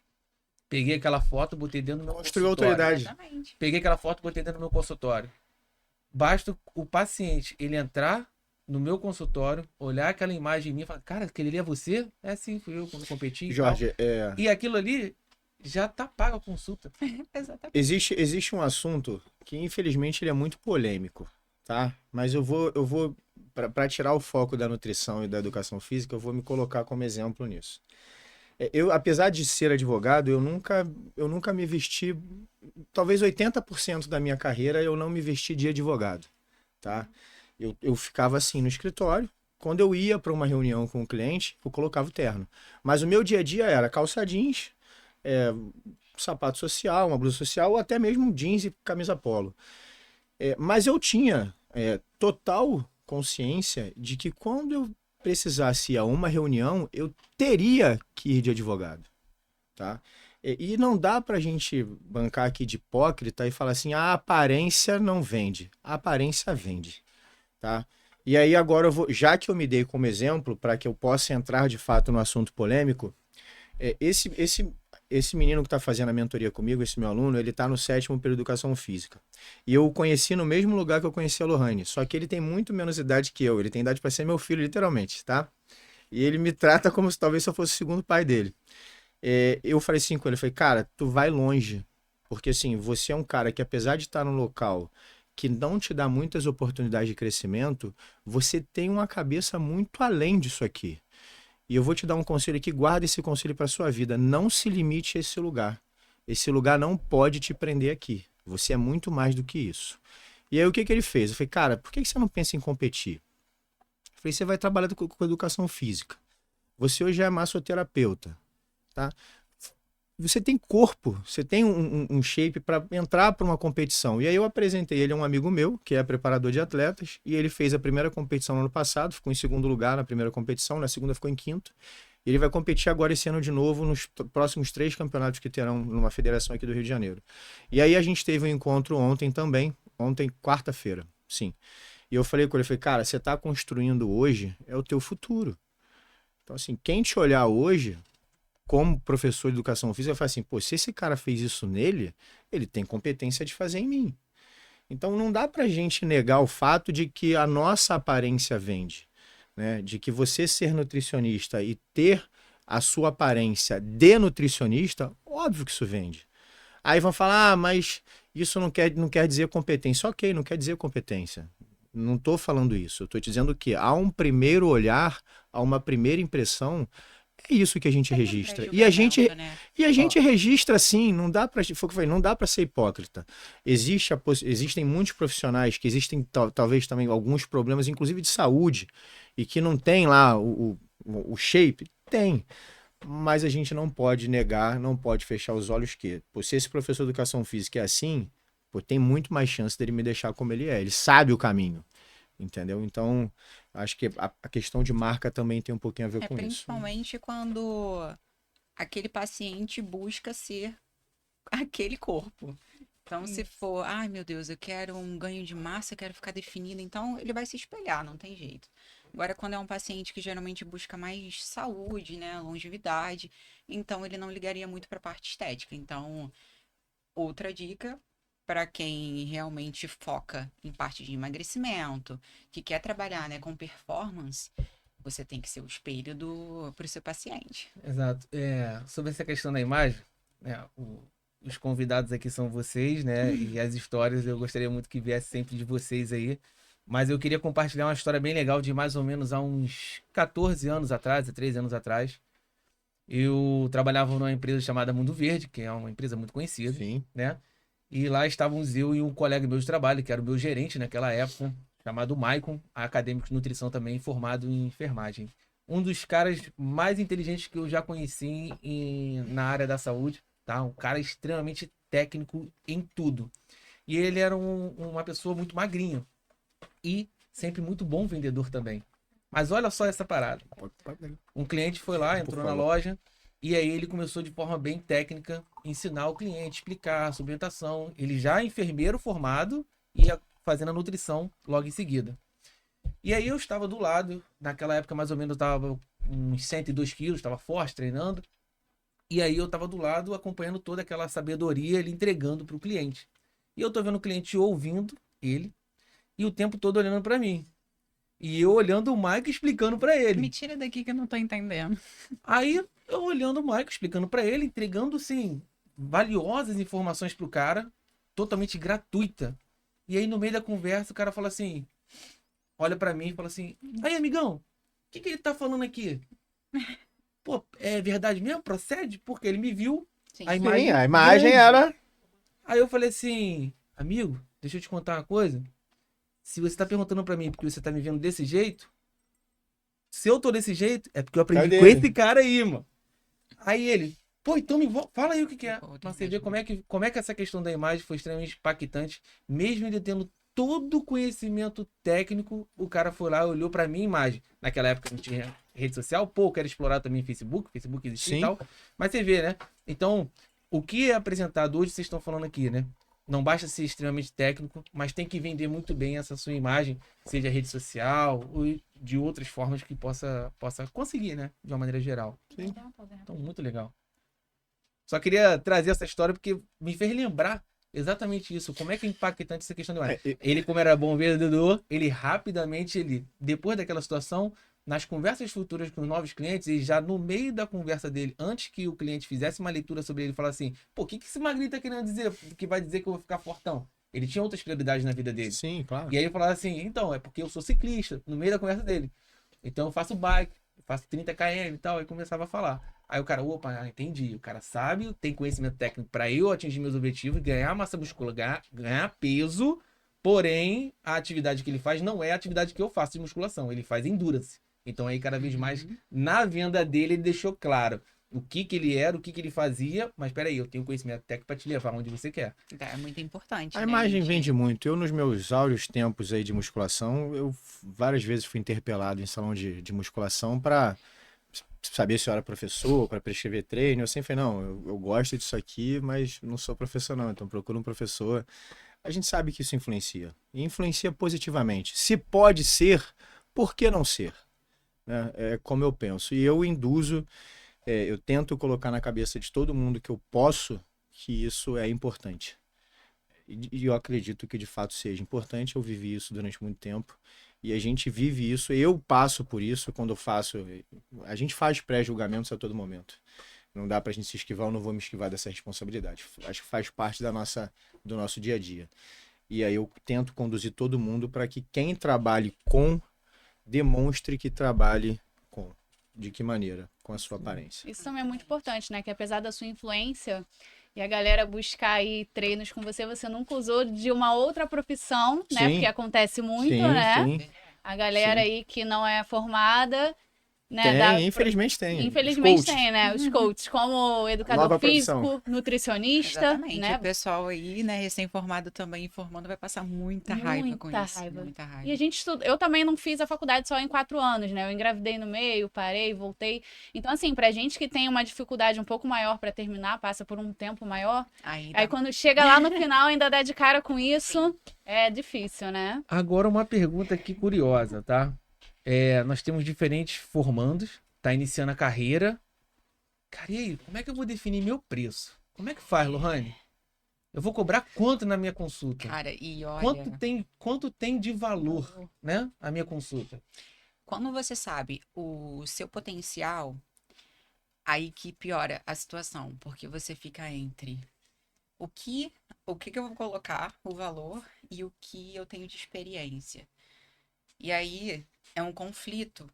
Peguei aquela foto, botei dentro do meu Construiu consultório. autoridade. Exatamente. Peguei aquela foto, botei dentro do meu consultório. Basta o paciente, ele entrar no meu consultório, olhar aquela imagem em mim e falar, cara, aquele ali é você? É sim, fui eu quando competi e tal. Jorge, E aquilo ali já tá pago a consulta. Exatamente. existe um assunto que infelizmente ele é muito polêmico, tá? Mas eu vou para tirar o foco da nutrição e da educação física, eu vou me colocar como exemplo nisso. Eu, apesar de ser advogado, eu nunca me vesti, talvez 80% da minha carreira eu não me vesti de advogado, tá? Eu ficava assim no escritório. Quando eu ia para uma reunião com o cliente, eu colocava o terno. Mas o meu dia a dia era calça jeans, sapato social, uma blusa social, ou até mesmo jeans e camisa polo. Mas eu tinha total consciência de que quando eu precisasse ir a uma reunião, eu teria que ir de advogado, tá? E não dá pra gente bancar aqui de hipócrita e falar assim, a aparência não vende. A aparência vende, tá? E aí agora eu vou, já que eu me dei como exemplo, para que eu possa entrar de fato no assunto polêmico, esse menino que está fazendo a mentoria comigo, esse meu aluno, ele está no 7º período de educação física. E eu o conheci no mesmo lugar que eu conheci a Lohane, só que ele tem muito menos idade que eu, ele tem idade para ser meu filho, literalmente, tá? E ele me trata como se talvez eu fosse o segundo pai dele. Eu falei assim com ele, falei, cara, tu vai longe, porque assim, você é um cara que apesar de estar num local que não te dá muitas oportunidades de crescimento, você tem uma cabeça muito além disso aqui. E eu vou te dar um conselho aqui, guarda esse conselho para sua vida. Não se limite a esse lugar. Esse lugar não pode te prender aqui. Você é muito mais do que isso. E aí o que ele fez? Eu falei, cara, por que você não pensa em competir? Eu falei, você vai trabalhar com educação física. Você hoje é massoterapeuta, tá? Você tem corpo, você tem um shape para entrar para uma competição. E aí eu apresentei ele a um amigo meu, que é preparador de atletas, e ele fez a primeira competição no ano passado, ficou em segundo lugar na primeira competição, na segunda ficou em quinto. E ele vai competir agora esse ano de novo nos próximos 3 campeonatos que terão numa federação aqui do Rio de Janeiro. E aí a gente teve um encontro ontem também, ontem, quarta-feira, sim. E eu falei com ele, cara, você está construindo hoje, é o teu futuro. Então assim, quem te olhar hoje como professor de educação física, eu falo assim, pô, se esse cara fez isso nele, ele tem competência de fazer em mim. Então não dá pra gente negar o fato de que a nossa aparência vende, né? De que você ser nutricionista e ter a sua aparência de nutricionista, óbvio que isso vende. Aí vão falar, mas isso não quer dizer competência. Ok, não quer dizer competência. Não estou falando isso. Eu estou te dizendo que há um primeiro olhar, há uma primeira impressão. É isso que a gente registra. E a gente registra assim, não dá para, não dá para ser hipócrita. Existem muitos profissionais que existem talvez também alguns problemas, inclusive de saúde, e que não tem lá o shape, tem. Mas a gente não pode negar, não pode fechar os olhos que, se esse professor de educação física é assim, tem muito mais chance dele me deixar como ele é. Ele sabe o caminho. Entendeu? Então, acho que a questão de marca também tem um pouquinho a ver com isso. Principalmente quando aquele paciente busca ser aquele corpo. Então, se for, ai meu Deus, eu quero um ganho de massa, eu quero ficar definido, então ele vai se espelhar, não tem jeito. Agora, quando é um paciente que geralmente busca mais saúde, né, longevidade, então ele não ligaria muito para a parte estética. Então, outra dica para quem realmente foca em parte de emagrecimento, que quer trabalhar, né, com performance, você tem que ser o espelho para o seu paciente. Exato. Sobre essa questão da imagem, né, os convidados aqui são vocês, né? E as histórias eu gostaria muito que viesse sempre de vocês aí. Mas eu queria compartilhar uma história bem legal de mais ou menos há uns 14 anos atrás, 13 anos atrás. Eu trabalhava numa empresa chamada Mundo Verde, que é uma empresa muito conhecida, Sim. né? E lá estávamos eu e um colega meu de trabalho, que era o meu gerente naquela época, chamado Maicon, acadêmico de nutrição também, formado em enfermagem. Um dos caras mais inteligentes que eu já conheci na área da saúde, tá? Um cara extremamente técnico em tudo. E ele era uma pessoa muito magrinha e sempre muito bom vendedor também. Mas olha só essa parada. Um cliente foi lá, entrou na loja, e aí ele começou de forma bem técnica ensinar o cliente, explicar a suplementação. Ele já é enfermeiro formado e ia fazendo a nutrição logo em seguida. E aí eu estava do lado, naquela época mais ou menos eu estava uns 102 quilos, estava forte, treinando. E aí eu estava do lado acompanhando toda aquela sabedoria, ele entregando para o cliente. E eu tô vendo o cliente ouvindo ele e o tempo todo olhando para mim. E eu olhando o Mike explicando para ele. Me tira daqui que eu não tô entendendo. Aí eu olhando o Mike explicando para ele, entregando assim valiosas informações pro cara, totalmente gratuita. E aí no meio da conversa o cara fala assim, olha para mim e fala assim: "Aí, amigão, o que ele tá falando aqui? Pô, é verdade mesmo? Procede?" Porque ele me viu Sim. a imagem. Sim, a imagem grande. era. Aí eu falei assim: "Amigo, deixa eu te contar uma coisa. Se você tá perguntando pra mim porque você tá me vendo desse jeito, se eu tô desse jeito, é porque eu aprendi Cadê com ele? esse cara aí, mano." Aí ele: "Pô, então fala aí o que que é." Pô, Pra você ver como é que essa questão da imagem foi extremamente impactante. Mesmo ele tendo todo o conhecimento técnico, o cara foi lá, olhou pra minha imagem. Naquela época não tinha rede social, pô, eu quero explorar também Facebook existia e Sim. tal. Mas você vê, né? Então, o que é apresentado hoje, vocês estão falando aqui, né? Não basta ser extremamente técnico, mas tem que vender muito bem essa sua imagem, seja rede social ou de outras formas que possa conseguir, né? De uma maneira geral. Então, muito legal. Só queria trazer essa história porque me fez lembrar exatamente isso. Como é que é impactante essa questão do imagem. Ele, como era bom vendedor, ele rapidamente, depois daquela situação, nas conversas futuras com os novos clientes, e já no meio da conversa dele, antes que o cliente fizesse uma leitura sobre ele, falar assim: "Pô, o que esse magrinho tá querendo dizer? Que vai dizer que eu vou ficar fortão?" Ele tinha outras prioridades na vida dele. Sim, claro. E aí ele falava assim: "Então, é porque eu sou ciclista", no meio da conversa dele. "Então eu faço bike, eu faço 30 km e tal." Aí começava a falar. Aí o cara: "Opa, entendi." O cara sabe, tem conhecimento técnico para eu atingir meus objetivos, ganhar massa muscular, ganhar peso. Porém, a atividade que ele faz não é a atividade que eu faço de musculação. Ele faz endurance. Então aí, cada vez mais, na venda dele, ele deixou claro o que ele era, o que ele fazia. Mas peraí, eu tenho conhecimento técnico para te levar onde você quer. É muito importante, A né, imagem gente? vende muito. Eu, nos meus áureos tempos aí de musculação, eu várias vezes fui interpelado em salão de musculação para saber se eu era professor, para prescrever treino. Eu sempre falei: não, eu gosto disso aqui, mas não sou professor não, então procura um professor. A gente sabe que isso influencia. E influencia positivamente. Se pode ser, por que não ser? Né? É como eu penso. E eu induzo, eu tento colocar na cabeça de todo mundo que eu posso que isso é importante. E eu acredito que de fato seja importante. Eu vivi isso durante muito tempo. E a gente vive isso. Eu passo por isso quando eu faço. A gente faz pré-julgamentos a todo momento. Não dá pra gente se esquivar, eu não vou me esquivar dessa responsabilidade. Acho que faz parte do nosso dia a dia. E aí eu tento conduzir todo mundo para que quem trabalhe com, demonstre que trabalhe com. De que maneira? Com a sua aparência. Isso também é muito importante, né? Que apesar da sua influência e a galera buscar aí treinos com você, você nunca usou de uma outra profissão, né? Sim. Porque acontece muito, Sim, né? sim. A galera Sim. aí que não é formada, né? Tem, infelizmente tem. Infelizmente Os coaches. tem, né? Os coaches, como educador Nova profissão. físico, nutricionista, Exatamente. né? O pessoal aí, né, recém-formado também informando, vai passar muita raiva com Muita isso. raiva. Muita raiva. E a gente estuda. Eu também não fiz a faculdade só em 4 anos, né? Eu engravidei no meio, parei, voltei. Então, assim, pra gente que tem uma dificuldade um pouco maior pra terminar, passa por um tempo maior. Aí Aí quando chega lá no final, ainda dá de cara com isso, é difícil, né? Agora uma pergunta aqui curiosa, tá? Nós temos diferentes formandos, tá iniciando a carreira. Cara, e aí, como é que eu vou definir meu preço? Como é que faz, Lohane? Eu vou cobrar quanto na minha consulta? Cara, e olha, Quanto tem de valor, né, a minha consulta? quando você sabe o seu potencial, aí que piora a situação, porque você fica entre o que que eu vou colocar, o valor, e o que eu tenho de experiência. E aí é um conflito,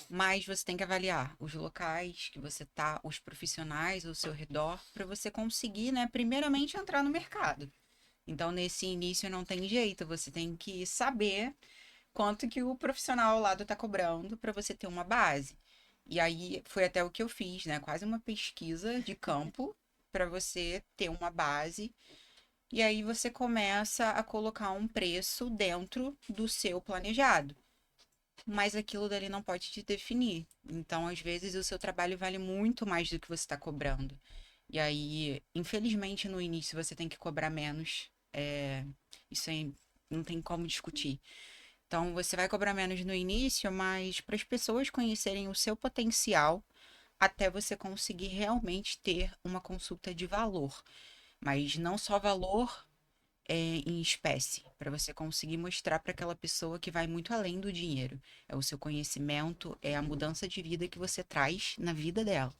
mas você tem que avaliar os locais que você tá, os profissionais ao seu redor, para você conseguir, né, primeiramente entrar no mercado. Então, nesse início não tem jeito, você tem que saber quanto que o profissional ao lado tá cobrando para você ter uma base. E aí foi até o que eu fiz, né? Quase uma pesquisa de campo para você ter uma base. E aí você começa a colocar um preço dentro do seu planejado. mas aquilo dali não pode te definir. Então, às vezes, o seu trabalho vale muito mais do que você está cobrando. E aí, infelizmente, no início você tem que cobrar menos. Isso aí não tem como discutir. Então, você vai cobrar menos no início, mas para as pessoas conhecerem o seu potencial, até você conseguir realmente ter uma consulta de valor. Mas não só valor em espécie, para você conseguir mostrar para aquela pessoa que vai muito além do dinheiro. É o seu conhecimento, é a mudança de vida que você traz na vida dela.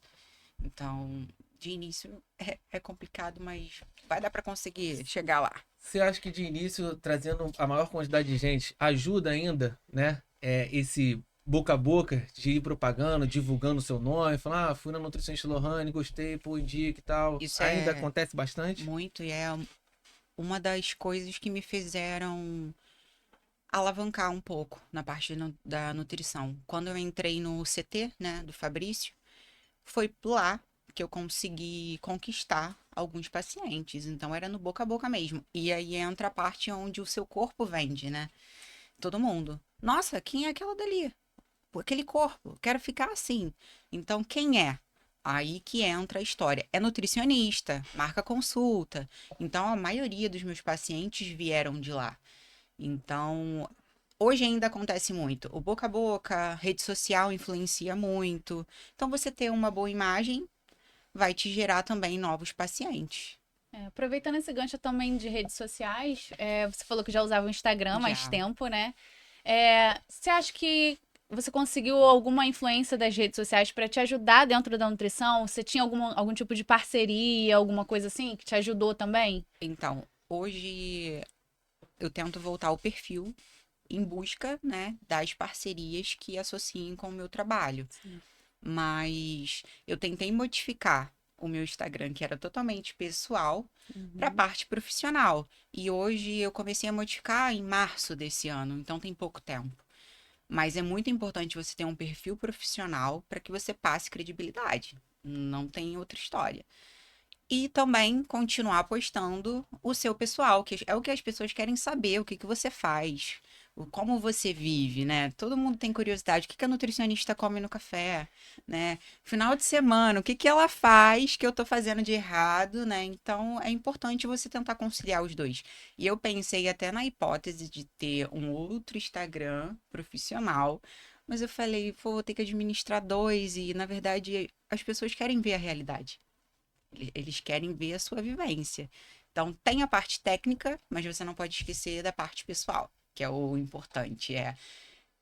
Então, de início é complicado, mas vai dar para conseguir chegar lá. Você acha que de início, trazendo a maior quantidade de gente, ajuda ainda, né? Esse boca a boca de ir propagando, divulgando o seu nome, falar, fui na nutricionista Lohane, gostei, pô, indica e tal. Isso Ainda é acontece bastante? muito e é uma das coisas que me fizeram alavancar um pouco na parte da nutrição. Quando eu entrei no CT, né, do Fabrício, foi lá que eu consegui conquistar alguns pacientes. Então era no boca a boca mesmo. E aí entra a parte onde o seu corpo vende, né? Todo mundo. Nossa, quem é aquela dali? Pô, aquele corpo, quero ficar assim. Então quem é? Aí que entra a história. É nutricionista, marca consulta. Então a maioria dos meus pacientes vieram de lá. Então, hoje ainda acontece muito. O boca a boca, rede social influencia muito. Então, você ter uma boa imagem vai te gerar também novos pacientes. Aproveitando esse gancho também de redes sociais, você falou que já usava o Instagram há mais Já. tempo, né? Você acha que você conseguiu alguma influência das redes sociais para te ajudar dentro da nutrição? Você tinha algum tipo de parceria, alguma coisa assim, que te ajudou também? Então, hoje eu tento voltar ao perfil em busca, né, das parcerias que associem com o meu trabalho. Sim. Mas eu tentei modificar o meu Instagram, que era totalmente pessoal, para a parte profissional. E hoje eu comecei a modificar em março desse ano, então tem pouco tempo. Mas é muito importante você ter um perfil profissional para que você passe credibilidade. Não tem outra história. E também continuar postando o seu pessoal, que é o que as pessoas querem saber, o que você faz, como você vive, né? Todo mundo tem curiosidade, o que a nutricionista come no café, né? Final de semana, o que ela faz que eu tô fazendo de errado, né? Então é importante você tentar conciliar os dois. E eu pensei até na hipótese de ter um outro Instagram profissional, mas eu falei, pô, vou ter que administrar dois, e na verdade as pessoas querem ver a realidade. Eles querem ver a sua vivência. Então, tem a parte técnica, mas você não pode esquecer da parte pessoal, que é o importante. É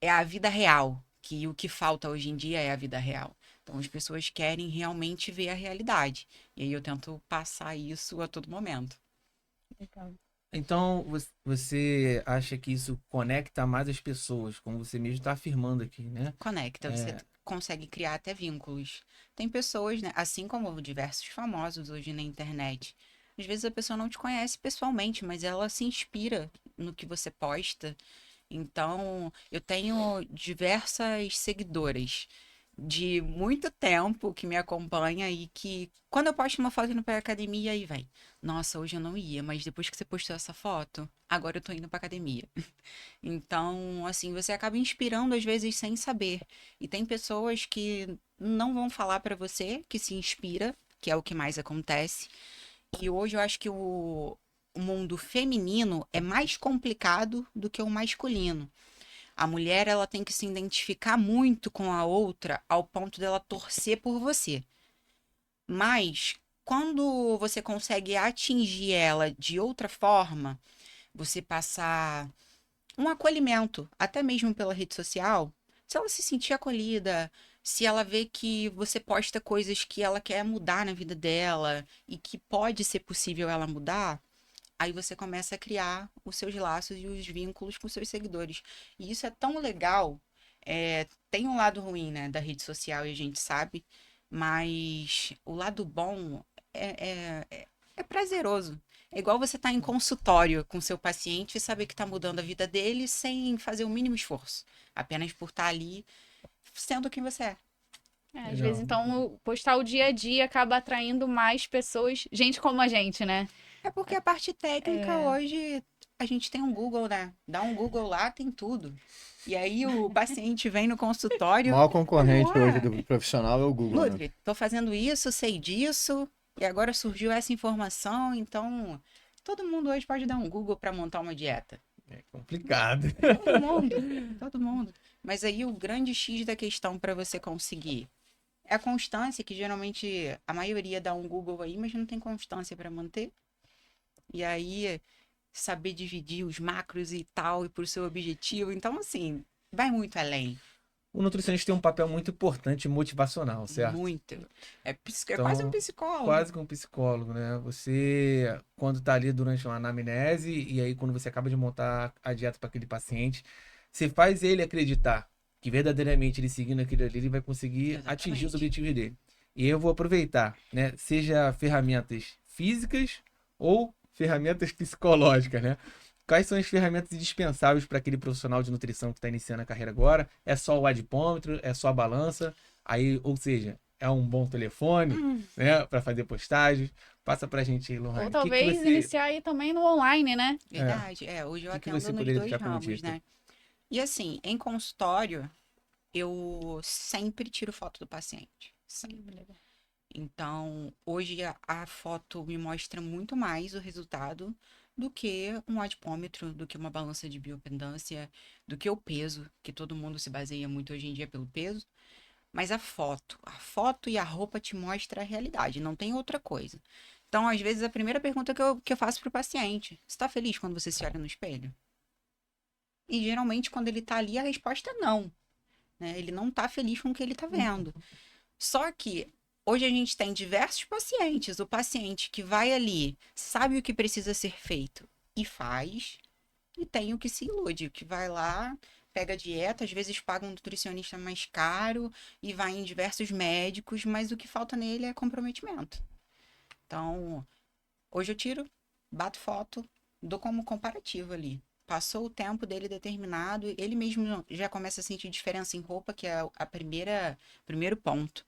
a vida real, que o que falta hoje em dia é a vida real. Então, as pessoas querem realmente ver a realidade. E aí eu tento passar isso a todo momento. Então, você acha que isso conecta mais as pessoas, como você mesmo está afirmando aqui, né? Conecta, você consegue criar até vínculos. Tem pessoas, né, assim como diversos famosos hoje na internet. Às vezes a pessoa não te conhece pessoalmente, mas ela se inspira no que você posta. Então, eu tenho diversas seguidoras de muito tempo que me acompanha e que quando eu posto uma foto indo pra academia, aí vem. Nossa, hoje eu não ia, mas depois que você postou essa foto, agora eu tô indo pra academia. Então, assim, você acaba inspirando às vezes sem saber. E tem pessoas que não vão falar pra você que se inspira, que é o que mais acontece. E hoje eu acho que o mundo feminino é mais complicado do que o masculino. A mulher, ela tem que se identificar muito com a outra ao ponto dela torcer por você. Mas quando você consegue atingir ela de outra forma, você passar um acolhimento, até mesmo pela rede social, se ela se sentir acolhida, se ela vê que você posta coisas que ela quer mudar na vida dela e que pode ser possível ela mudar, aí você começa a criar os seus laços e os vínculos com seus seguidores. E isso é tão legal. Tem um lado ruim, né, da rede social e a gente sabe, mas o lado bom é prazeroso. É igual você estar em consultório com seu paciente e saber que está mudando a vida dele sem fazer o mínimo esforço. Apenas por estar ali sendo quem você é. Às vezes, então, postar o dia a dia acaba atraindo mais pessoas, gente como a gente, né? É porque a parte técnica hoje a gente tem um Google, né? Dá um Google lá, tem tudo. E aí o paciente vem no O consultório. maior concorrente Não é? hoje do profissional é o Google, né? Nutri, tô fazendo isso, sei disso, e agora surgiu essa informação, então todo mundo hoje pode dar um Google para montar uma dieta. É complicado. Todo mundo, todo mundo. Mas aí o grande X da questão para você conseguir é a constância, que geralmente a maioria dá um Google aí, mas não tem constância para manter. E aí saber dividir os macros e tal, e pro seu objetivo. Então, assim, vai muito além. O nutricionista tem um papel muito importante motivacional, certo? Muito. É Então, quase um psicólogo. Quase que um psicólogo, né? Você, quando tá ali durante uma anamnese, e aí quando você acaba de montar a dieta para aquele paciente, você faz ele acreditar que verdadeiramente ele seguindo aquilo ali, ele vai conseguir Exatamente. atingir os objetivos dele. E eu vou aproveitar, né? Seja ferramentas físicas ou ferramentas psicológicas, né? Quais são as ferramentas indispensáveis para aquele profissional de nutrição que está iniciando a carreira agora? É só o adipômetro? É só a balança? Aí, ou seja, é um bom telefone, né, para fazer postagens? Passa pra gente aí, Lohane. Ou O que talvez você... iniciar aí também no online, né? Verdade. Hoje eu Que atendo você nos poderia dois deixar como ramos, dica? né? E assim, em consultório, eu sempre tiro foto do paciente. Sempre. Então, hoje a foto me mostra muito mais o resultado do que um adipômetro, do que uma balança de biopendância, do que o peso, que todo mundo se baseia muito hoje em dia pelo peso. Mas a foto e a roupa te mostra a realidade, não tem outra coisa. Então, às vezes, a primeira pergunta que eu faço pro paciente: você tá feliz quando você se olha no espelho? E geralmente, quando ele tá ali, a resposta é não, né? Ele não tá feliz com o que ele tá vendo. Só que hoje a gente tem diversos pacientes. O paciente que vai ali, sabe o que precisa ser feito e faz, e tem o que se ilude, o que vai lá, pega a dieta, às vezes paga um nutricionista mais caro e vai em diversos médicos, mas o que falta nele é comprometimento. Então, hoje eu tiro, bato foto, dou como comparativo ali. Passou o tempo dele determinado, ele mesmo já começa a sentir diferença em roupa, que é primeiro ponto.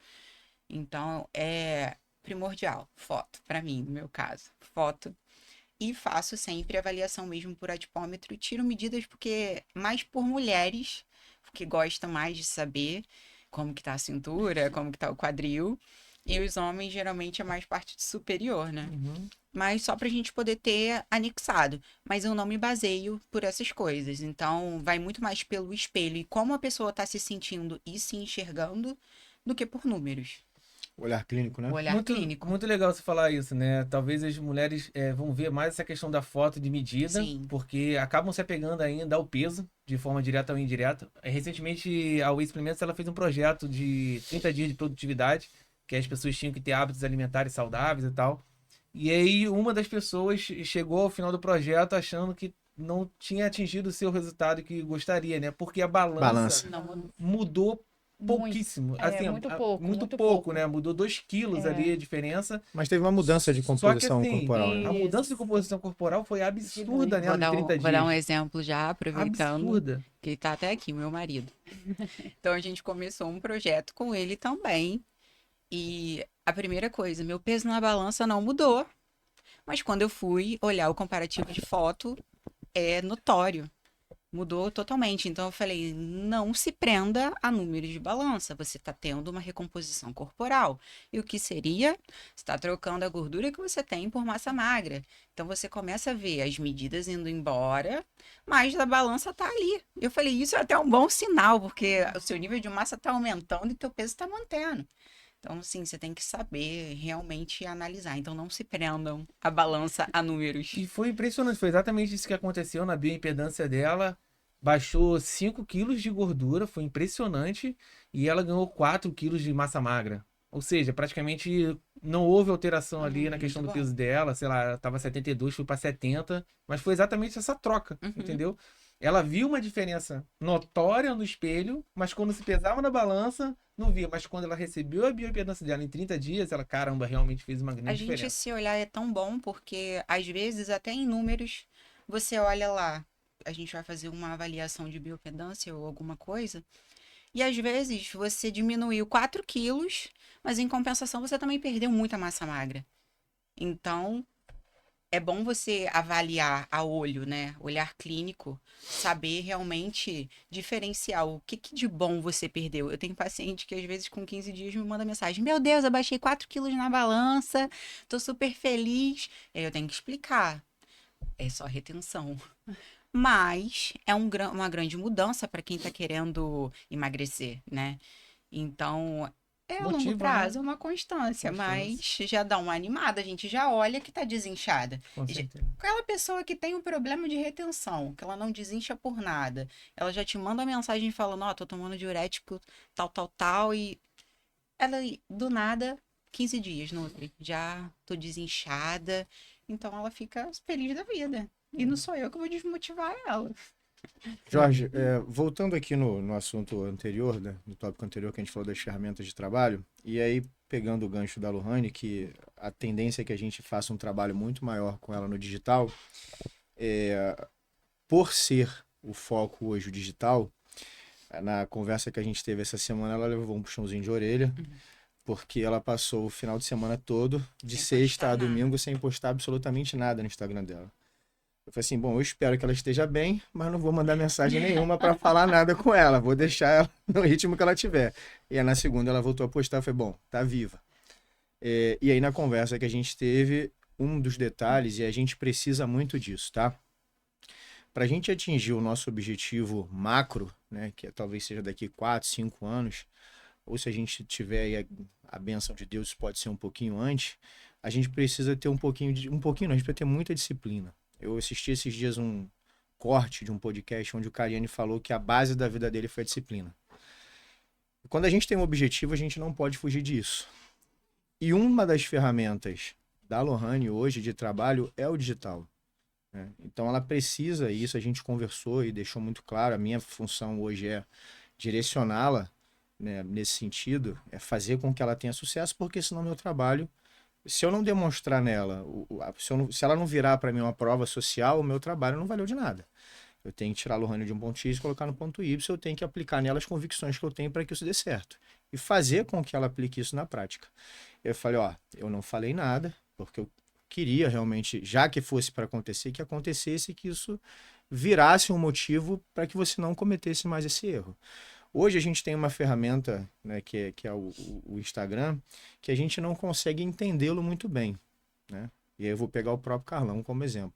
Então, é primordial, foto, para mim, no meu caso, foto. E faço sempre avaliação mesmo por adipômetro e tiro medidas porque mais por mulheres, que gostam mais de saber como que tá a cintura, como que tá o quadril. E os homens geralmente é mais parte superior, né? Uhum. Mas só pra gente poder ter anexado. Mas eu não me baseio por essas coisas. Então, vai muito mais pelo espelho e como a pessoa tá se sentindo e se enxergando do que por números. Olhar clínico, né? O olhar clínico. Muito legal você falar isso, né? Talvez as mulheres vão ver mais essa questão da foto de medida, Sim. porque acabam se apegando ainda ao peso, de forma direta ou indireta. Recentemente, a Whey Suplementos, ela fez um projeto de 30 dias de produtividade, que as pessoas tinham que ter hábitos alimentares saudáveis e tal. E aí, uma das pessoas chegou ao final do projeto achando que não tinha atingido o seu resultado que gostaria, né? Porque a balança Não, mudou pouquíssimo. É, Assim, muito pouco, muito muito pouco, pouco. né? Mudou 2 quilos ali a diferença. Mas teve uma mudança de Só que composição assim, corporal, né? a mudança de composição corporal foi absurda, né? Nos 30 vou dar um dias. exemplo já, aproveitando Absurda. que ele tá até aqui, meu marido. Então a gente começou um projeto com ele também. E a primeira coisa, meu peso na balança não mudou. Mas quando eu fui olhar o comparativo de foto, é notório. Mudou totalmente. Então eu falei, não se prenda a números de balança. Você está tendo uma recomposição corporal. E o que seria? Você está trocando a gordura que você tem por massa magra. Então você começa a ver as medidas indo embora, mas a balança está ali. Eu falei, isso é até um bom sinal, porque o seu nível de massa está aumentando e teu peso está mantendo. Então, sim, você tem que saber realmente analisar. Então, não se prendam a balança a números. E foi impressionante. Foi exatamente isso que aconteceu na bioimpedância dela. Baixou 5 quilos de gordura, foi impressionante. E ela ganhou 4 quilos de massa magra. Ou seja, praticamente não houve alteração ali na questão do peso dela. Sei lá, ela estava 72, foi para 70. Mas foi exatamente essa troca, entendeu? Ela viu uma diferença notória no espelho, mas quando se pesava na balança, não via. Mas quando ela recebeu a bioimpedância dela em 30 dias, ela, caramba, realmente fez uma grande A gente diferença. se olhar é tão bom, porque às vezes, até em números, você olha lá, a gente vai fazer uma avaliação de biopedância ou alguma coisa, e às vezes você diminuiu 4 quilos, mas em compensação você também perdeu muita massa magra. Então, é bom você avaliar a olho, né? Olhar clínico, saber realmente diferenciar o que de bom você perdeu. Eu tenho paciente que às vezes com 15 dias me manda mensagem: Meu Deus, eu baixei 4 quilos na balança, tô super feliz. Aí eu tenho que explicar. É só retenção. Mas é uma grande mudança para quem tá querendo emagrecer, né? Então, é a longo Motiva, né? prazo, é uma constância, mas Constância. já dá uma animada, a gente já olha que tá desinchada. Com certeza. Aquela pessoa que tem um problema de retenção, que ela não desincha por nada, ela já te manda mensagem falando, ó, tô tomando diurético, tal, tal, tal, e ela, do nada, 15 dias, Nutri, já tô desinchada, então ela fica feliz da vida. E não sou eu que vou desmotivar ela. Jorge, voltando aqui no assunto anterior, né, no tópico anterior que a gente falou das ferramentas de trabalho, e aí pegando o gancho da Lohane, que a tendência é que a gente faça um trabalho muito maior com ela no digital, por ser o foco hoje o digital, na conversa que a gente teve essa semana, ela levou um puxãozinho de orelha, porque ela passou o final de semana todo, de Sem sexta postar a nada. domingo, sem postar absolutamente nada no Instagram dela. Eu falei assim, bom, eu espero que ela esteja bem, mas não vou mandar mensagem nenhuma para falar nada com ela. Vou deixar ela no ritmo que ela tiver. E aí na segunda ela voltou a postar, eu falei, bom, tá viva. E aí na conversa que a gente teve, um dos detalhes, e a gente precisa muito disso, tá? Para a gente atingir o nosso objetivo macro, né, que talvez seja daqui 4, 5 anos, ou se a gente tiver aí a bênção de Deus, pode ser um pouquinho antes, a gente precisa ter um pouquinho, não, a gente precisa ter muita disciplina. Eu assisti esses dias um corte de um podcast onde o Cariani falou que a base da vida dele foi a disciplina. E quando a gente tem um objetivo, a gente não pode fugir disso. E uma das ferramentas da Lohane hoje de trabalho é o digital, né? Então ela precisa, e isso a gente conversou e deixou muito claro, a minha função hoje é direcioná-la, né, nesse sentido, é fazer com que ela tenha sucesso, porque senão meu trabalho, se eu não demonstrar nela, se ela não virar para mim uma prova social, o meu trabalho não valeu de nada. Eu tenho que tirar a Lohane de um ponto X e colocar no ponto Y, eu tenho que aplicar nela as convicções que eu tenho para que isso dê certo. E fazer com que ela aplique isso na prática. Eu falei, ó, eu não falei nada, porque eu queria realmente, já que fosse para acontecer, que acontecesse, que isso virasse um motivo para que você não cometesse mais esse erro. Hoje a gente tem uma ferramenta, né, que é o Instagram, que a gente não consegue entendê-lo muito bem, né? E aí eu vou pegar o próprio Carlão como exemplo.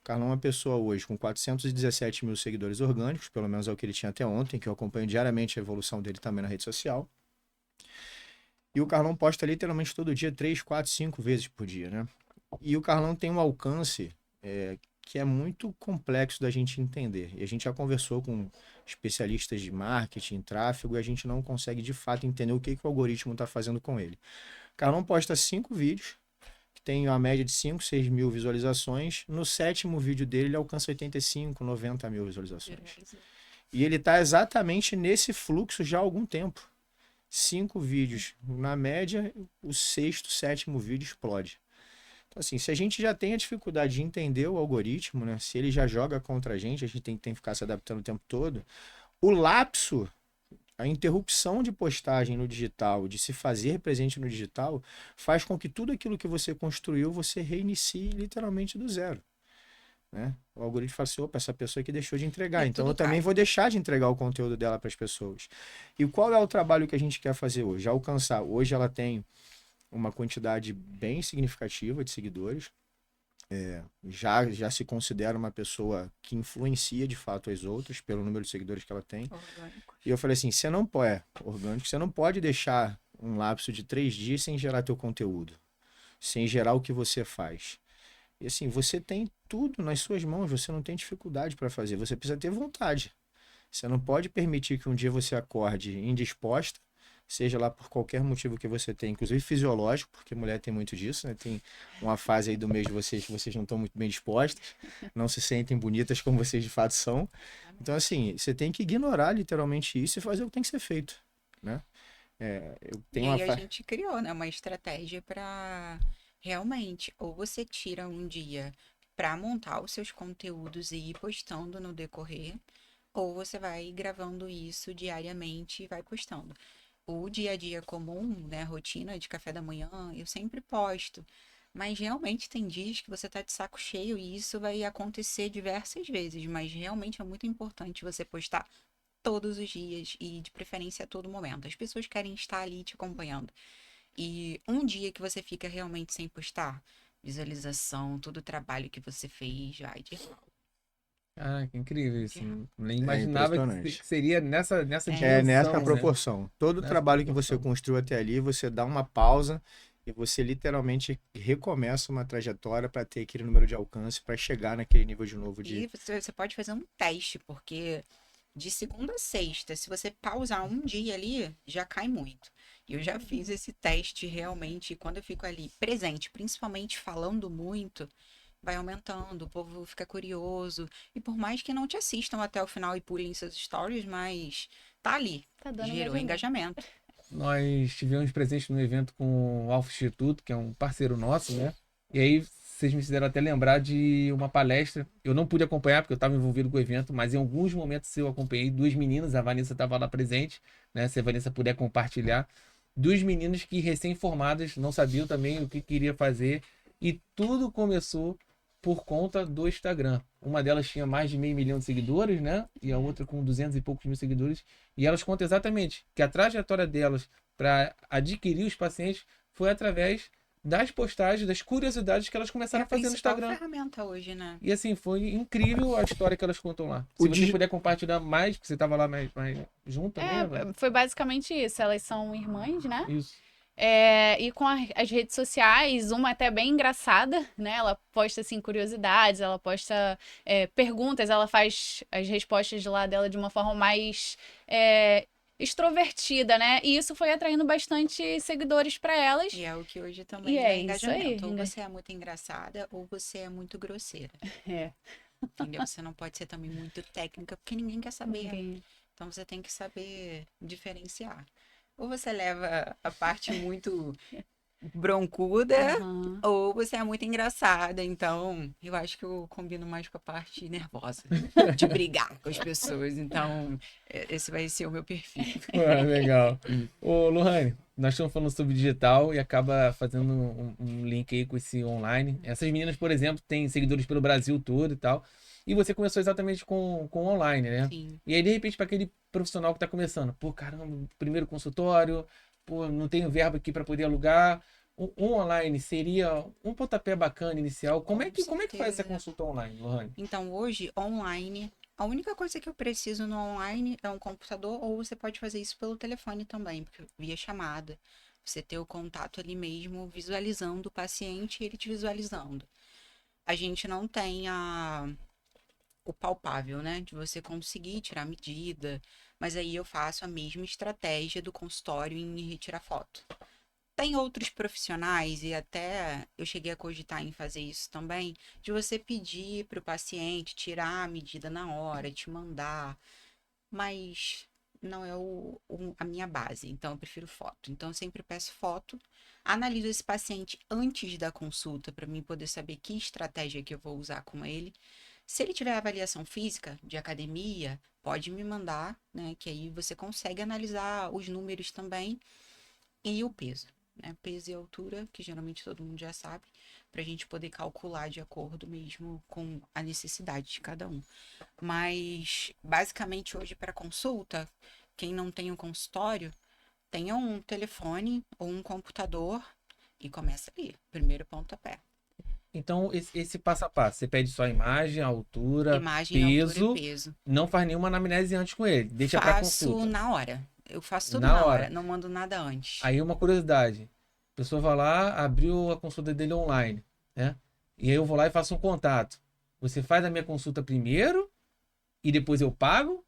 O Carlão é uma pessoa hoje com 417 mil seguidores orgânicos, pelo menos é o que ele tinha até ontem, que eu acompanho diariamente a evolução dele também na rede social. E o Carlão posta literalmente todo dia 3, 4, 5 vezes por dia, né? E o Carlão tem um alcance que é muito complexo da gente entender. E a gente já conversou com especialistas de marketing, tráfego, e a gente não consegue de fato entender o que o algoritmo está fazendo com ele. O Carlão posta 5 vídeos, que tem uma média de 5, 6 mil visualizações. No 7º vídeo dele, ele alcança 85, 90 mil visualizações. E ele está exatamente nesse fluxo já há algum tempo. 5 vídeos na média, o 6º, 7º vídeo explode. Então, assim, se a gente já tem a dificuldade de entender o algoritmo, né? Se ele já joga contra a gente tem que ficar se adaptando o tempo todo. O lapso, a interrupção de postagem no digital, de se fazer presente no digital, faz com que tudo aquilo que você construiu, você reinicie literalmente do zero, né? O algoritmo fala assim, opa, essa pessoa aqui deixou de entregar, então eu também vou deixar de entregar o conteúdo dela para as pessoas. E qual é o trabalho que a gente quer fazer hoje? Alcançar. Hoje ela tem uma quantidade bem significativa de seguidores. Já se considera uma pessoa que influencia de fato as outras pelo número de seguidores que ela tem. Orgânico. E eu falei assim, você não pode, orgânico, você não pode deixar um lapso de 3 dias sem gerar teu conteúdo, sem gerar o que você faz. E assim, você tem tudo nas suas mãos, você não tem dificuldade para fazer, você precisa ter vontade. Você não pode permitir que um dia você acorde indisposta, seja lá por qualquer motivo que você tem, inclusive fisiológico, porque mulher tem muito disso, né? Tem uma fase aí do mês de vocês que vocês não estão muito bem dispostas, não se sentem bonitas como vocês de fato são. Então, assim, você tem que ignorar literalmente isso e fazer o que tem que ser feito, né? Eu tenho E aí uma a gente criou, né, uma estratégia para realmente, ou você tira um dia para montar os seus conteúdos e ir postando no decorrer, ou você vai gravando isso diariamente e vai postando. O dia a dia comum, né, a rotina de café da manhã, eu sempre posto. Mas realmente tem dias que você tá de saco cheio e isso vai acontecer diversas vezes. Mas realmente é muito importante você postar todos os dias e de preferência a todo momento. As pessoas querem estar ali te acompanhando. E um dia que você fica realmente sem postar, visualização, todo o trabalho que você fez, vai de ralo. Ah, que incrível isso. Nem É imaginava impressionante. que seria nessa É nessa dimensão, né? proporção. Todo o Nessa trabalho que você proporção. construiu até ali, você dá uma pausa e você literalmente recomeça uma trajetória para ter aquele número de alcance, para chegar naquele nível de novo E de. você pode fazer um teste, porque de segunda a sexta, se você pausar um dia ali, já cai muito. E eu já fiz esse teste realmente, e quando eu fico ali presente, principalmente falando muito, vai aumentando, o povo fica curioso. E por mais que não te assistam até o final e pulem seus stories, mas tá ali, Tá dando gerou engajamento. Nós tivemos presente no evento com o Alfa Instituto, que é um parceiro nosso, né? E aí vocês me fizeram até lembrar de uma palestra. Eu não pude acompanhar porque eu estava envolvido com o evento, mas em alguns momentos eu acompanhei duas meninas, a Vanessa estava lá presente, né? Se a Vanessa puder compartilhar. Duas meninas que recém-formadas não sabiam também o que queria fazer e tudo começou por conta do Instagram. Uma delas tinha mais de 500 mil de seguidores, né? E a outra com 200 e poucos mil seguidores. E elas contam exatamente que a trajetória delas para adquirir os pacientes foi através das postagens, das curiosidades que elas É começaram a a fazer no principal Instagram. ferramenta hoje, né? E assim, foi incrível a história que elas contam lá. Se O você digi- puder compartilhar mais, porque você estava lá mais junto também, né? Foi basicamente isso. Elas são irmãs, né? Isso. E com as redes sociais, uma até bem engraçada, né? Ela posta, assim, curiosidades, ela posta perguntas, ela faz as respostas de lá dela de uma forma mais extrovertida, né? E isso foi atraindo bastante seguidores para elas. E é o que hoje E também é dá isso aí. engajamento. Ou você é muito engraçada, ou você é muito grosseira. É. Entendeu? Você não pode ser também muito técnica, porque ninguém quer saber. Ninguém- Então você tem que saber diferenciar. Ou você leva a parte muito broncuda, Aham. ou você é muito engraçada. Então, eu acho que eu combino mais com a parte nervosa, de brigar com as pessoas. Então, esse vai ser o meu perfil. Ah, legal. Ô, Lohane, nós estamos falando sobre digital e acaba fazendo um link aí com esse online. Essas meninas, por exemplo, têm seguidores pelo Brasil todo e tal. E você começou exatamente com online, né? Sim. E aí, de repente, para aquele profissional que está começando, pô, caramba, primeiro consultório, pô, não tenho verba aqui para poder alugar. Um online seria um pontapé bacana inicial. Como é que faz essa certeza. consulta online, Lohane? Então, hoje, online, a única coisa que eu preciso no online é um computador, ou você pode fazer isso pelo telefone também, porque via chamada. Você ter o contato ali mesmo, visualizando o paciente e ele te visualizando. A gente não tem o palpável, né? De você conseguir tirar medida, mas aí eu faço a mesma estratégia do consultório em retirar foto. Tem outros profissionais, e até eu cheguei a cogitar em fazer isso também, de você pedir para o paciente tirar a medida na hora, te mandar, mas não é a minha base, então eu prefiro foto. Então eu sempre peço foto, analiso esse paciente antes da consulta para mim poder saber que estratégia que eu vou usar com ele. Se ele tiver avaliação física de academia, pode me mandar, né? Que aí você consegue analisar os números também e o peso, né? Peso e altura, que geralmente todo mundo já sabe, para a gente poder calcular de acordo mesmo com a necessidade de cada um. Mas, basicamente, hoje para consulta, quem não tem um consultório, tenha um telefone ou um computador e começa ali, primeiro pontapé. Então, esse passo a passo, você pede só a imagem, a altura, Imagem, altura e peso, peso. não faz nenhuma anamnese antes com ele, deixa para Faço consulta. na hora. Eu faço tudo Na na hora, hora. não mando nada antes. Aí uma curiosidade, a pessoa vai lá, abriu a consulta dele online, né? E aí eu vou lá e faço um contato. Você faz a minha consulta primeiro e depois eu pago?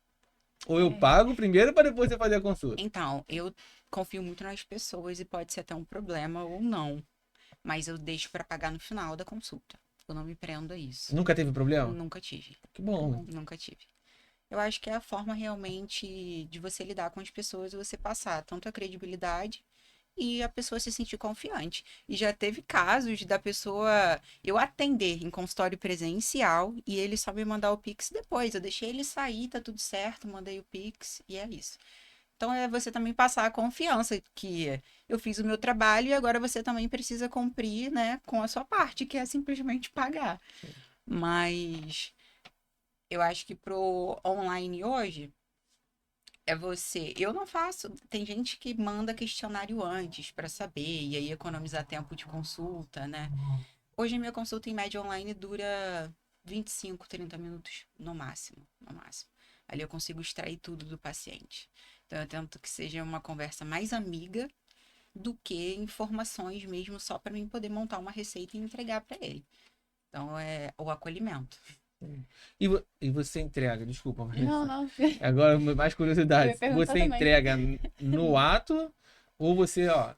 Ou eu pago primeiro para depois você fazer a consulta? Então, eu confio muito nas pessoas e pode ser até um problema ou não. Mas eu deixo para pagar no final da consulta. Eu não me prendo a isso. Nunca teve problema? Nunca tive. Que bom. Nunca tive. Eu acho que é a forma realmente de você lidar com as pessoas e você passar tanto a credibilidade e a pessoa se sentir confiante. E já teve casos da pessoa eu atender em consultório presencial e ele só me mandar o Pix depois. Eu deixei ele sair, tá tudo certo, mandei o Pix e é isso. Então é você também passar a confiança que eu fiz o meu trabalho e agora você também precisa cumprir, né, com a sua parte, que é simplesmente pagar. Mas eu acho que pro online hoje é você. Eu não faço. Tem gente que manda questionário antes para saber e aí economizar tempo de consulta, né? Hoje a minha consulta em média online dura 25, 30 minutos no máximo, no máximo. Ali eu consigo extrair tudo do paciente. Então eu tento que seja uma conversa mais amiga do que informações mesmo só para mim poder montar uma receita e entregar para ele. Então é o acolhimento. E você entrega, desculpa, mas Não, não. agora mais Eu curiosidade. ia perguntar Você também. entrega no ato ou você, ó,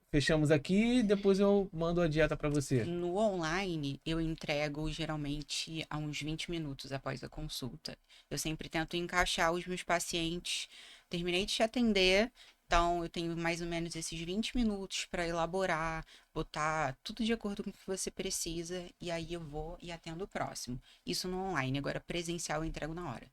fechamos aqui, depois eu mando a dieta pra você? No online, eu entrego geralmente a uns 20 minutos após a consulta. Eu sempre tento encaixar os meus pacientes. Terminei de te atender, então eu tenho mais ou menos esses 20 minutos para elaborar, botar tudo de acordo com o que você precisa, e aí eu vou e atendo o próximo. Isso no online. Agora, presencial, eu entrego na hora.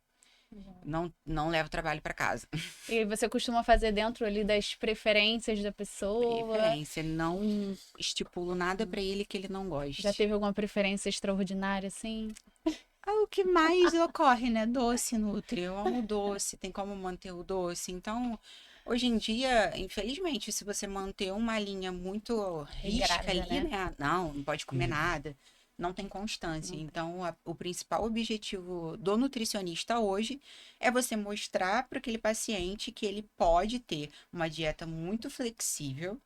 Não levo trabalho para casa. E você costuma fazer dentro ali das preferências da pessoa? Preferência, não estipulo nada para ele que ele não goste. Já teve alguma preferência extraordinária, assim? O que mais ocorre, né? Doce, Nutri. Eu amo doce, tem como manter o doce. Então, hoje em dia, infelizmente, se você manter uma linha muito rígica Regrada, ali, né? né? Não pode comer nada. Não tem constância. Então, o principal objetivo do nutricionista hoje é você mostrar para aquele paciente que ele pode ter uma dieta muito flexível,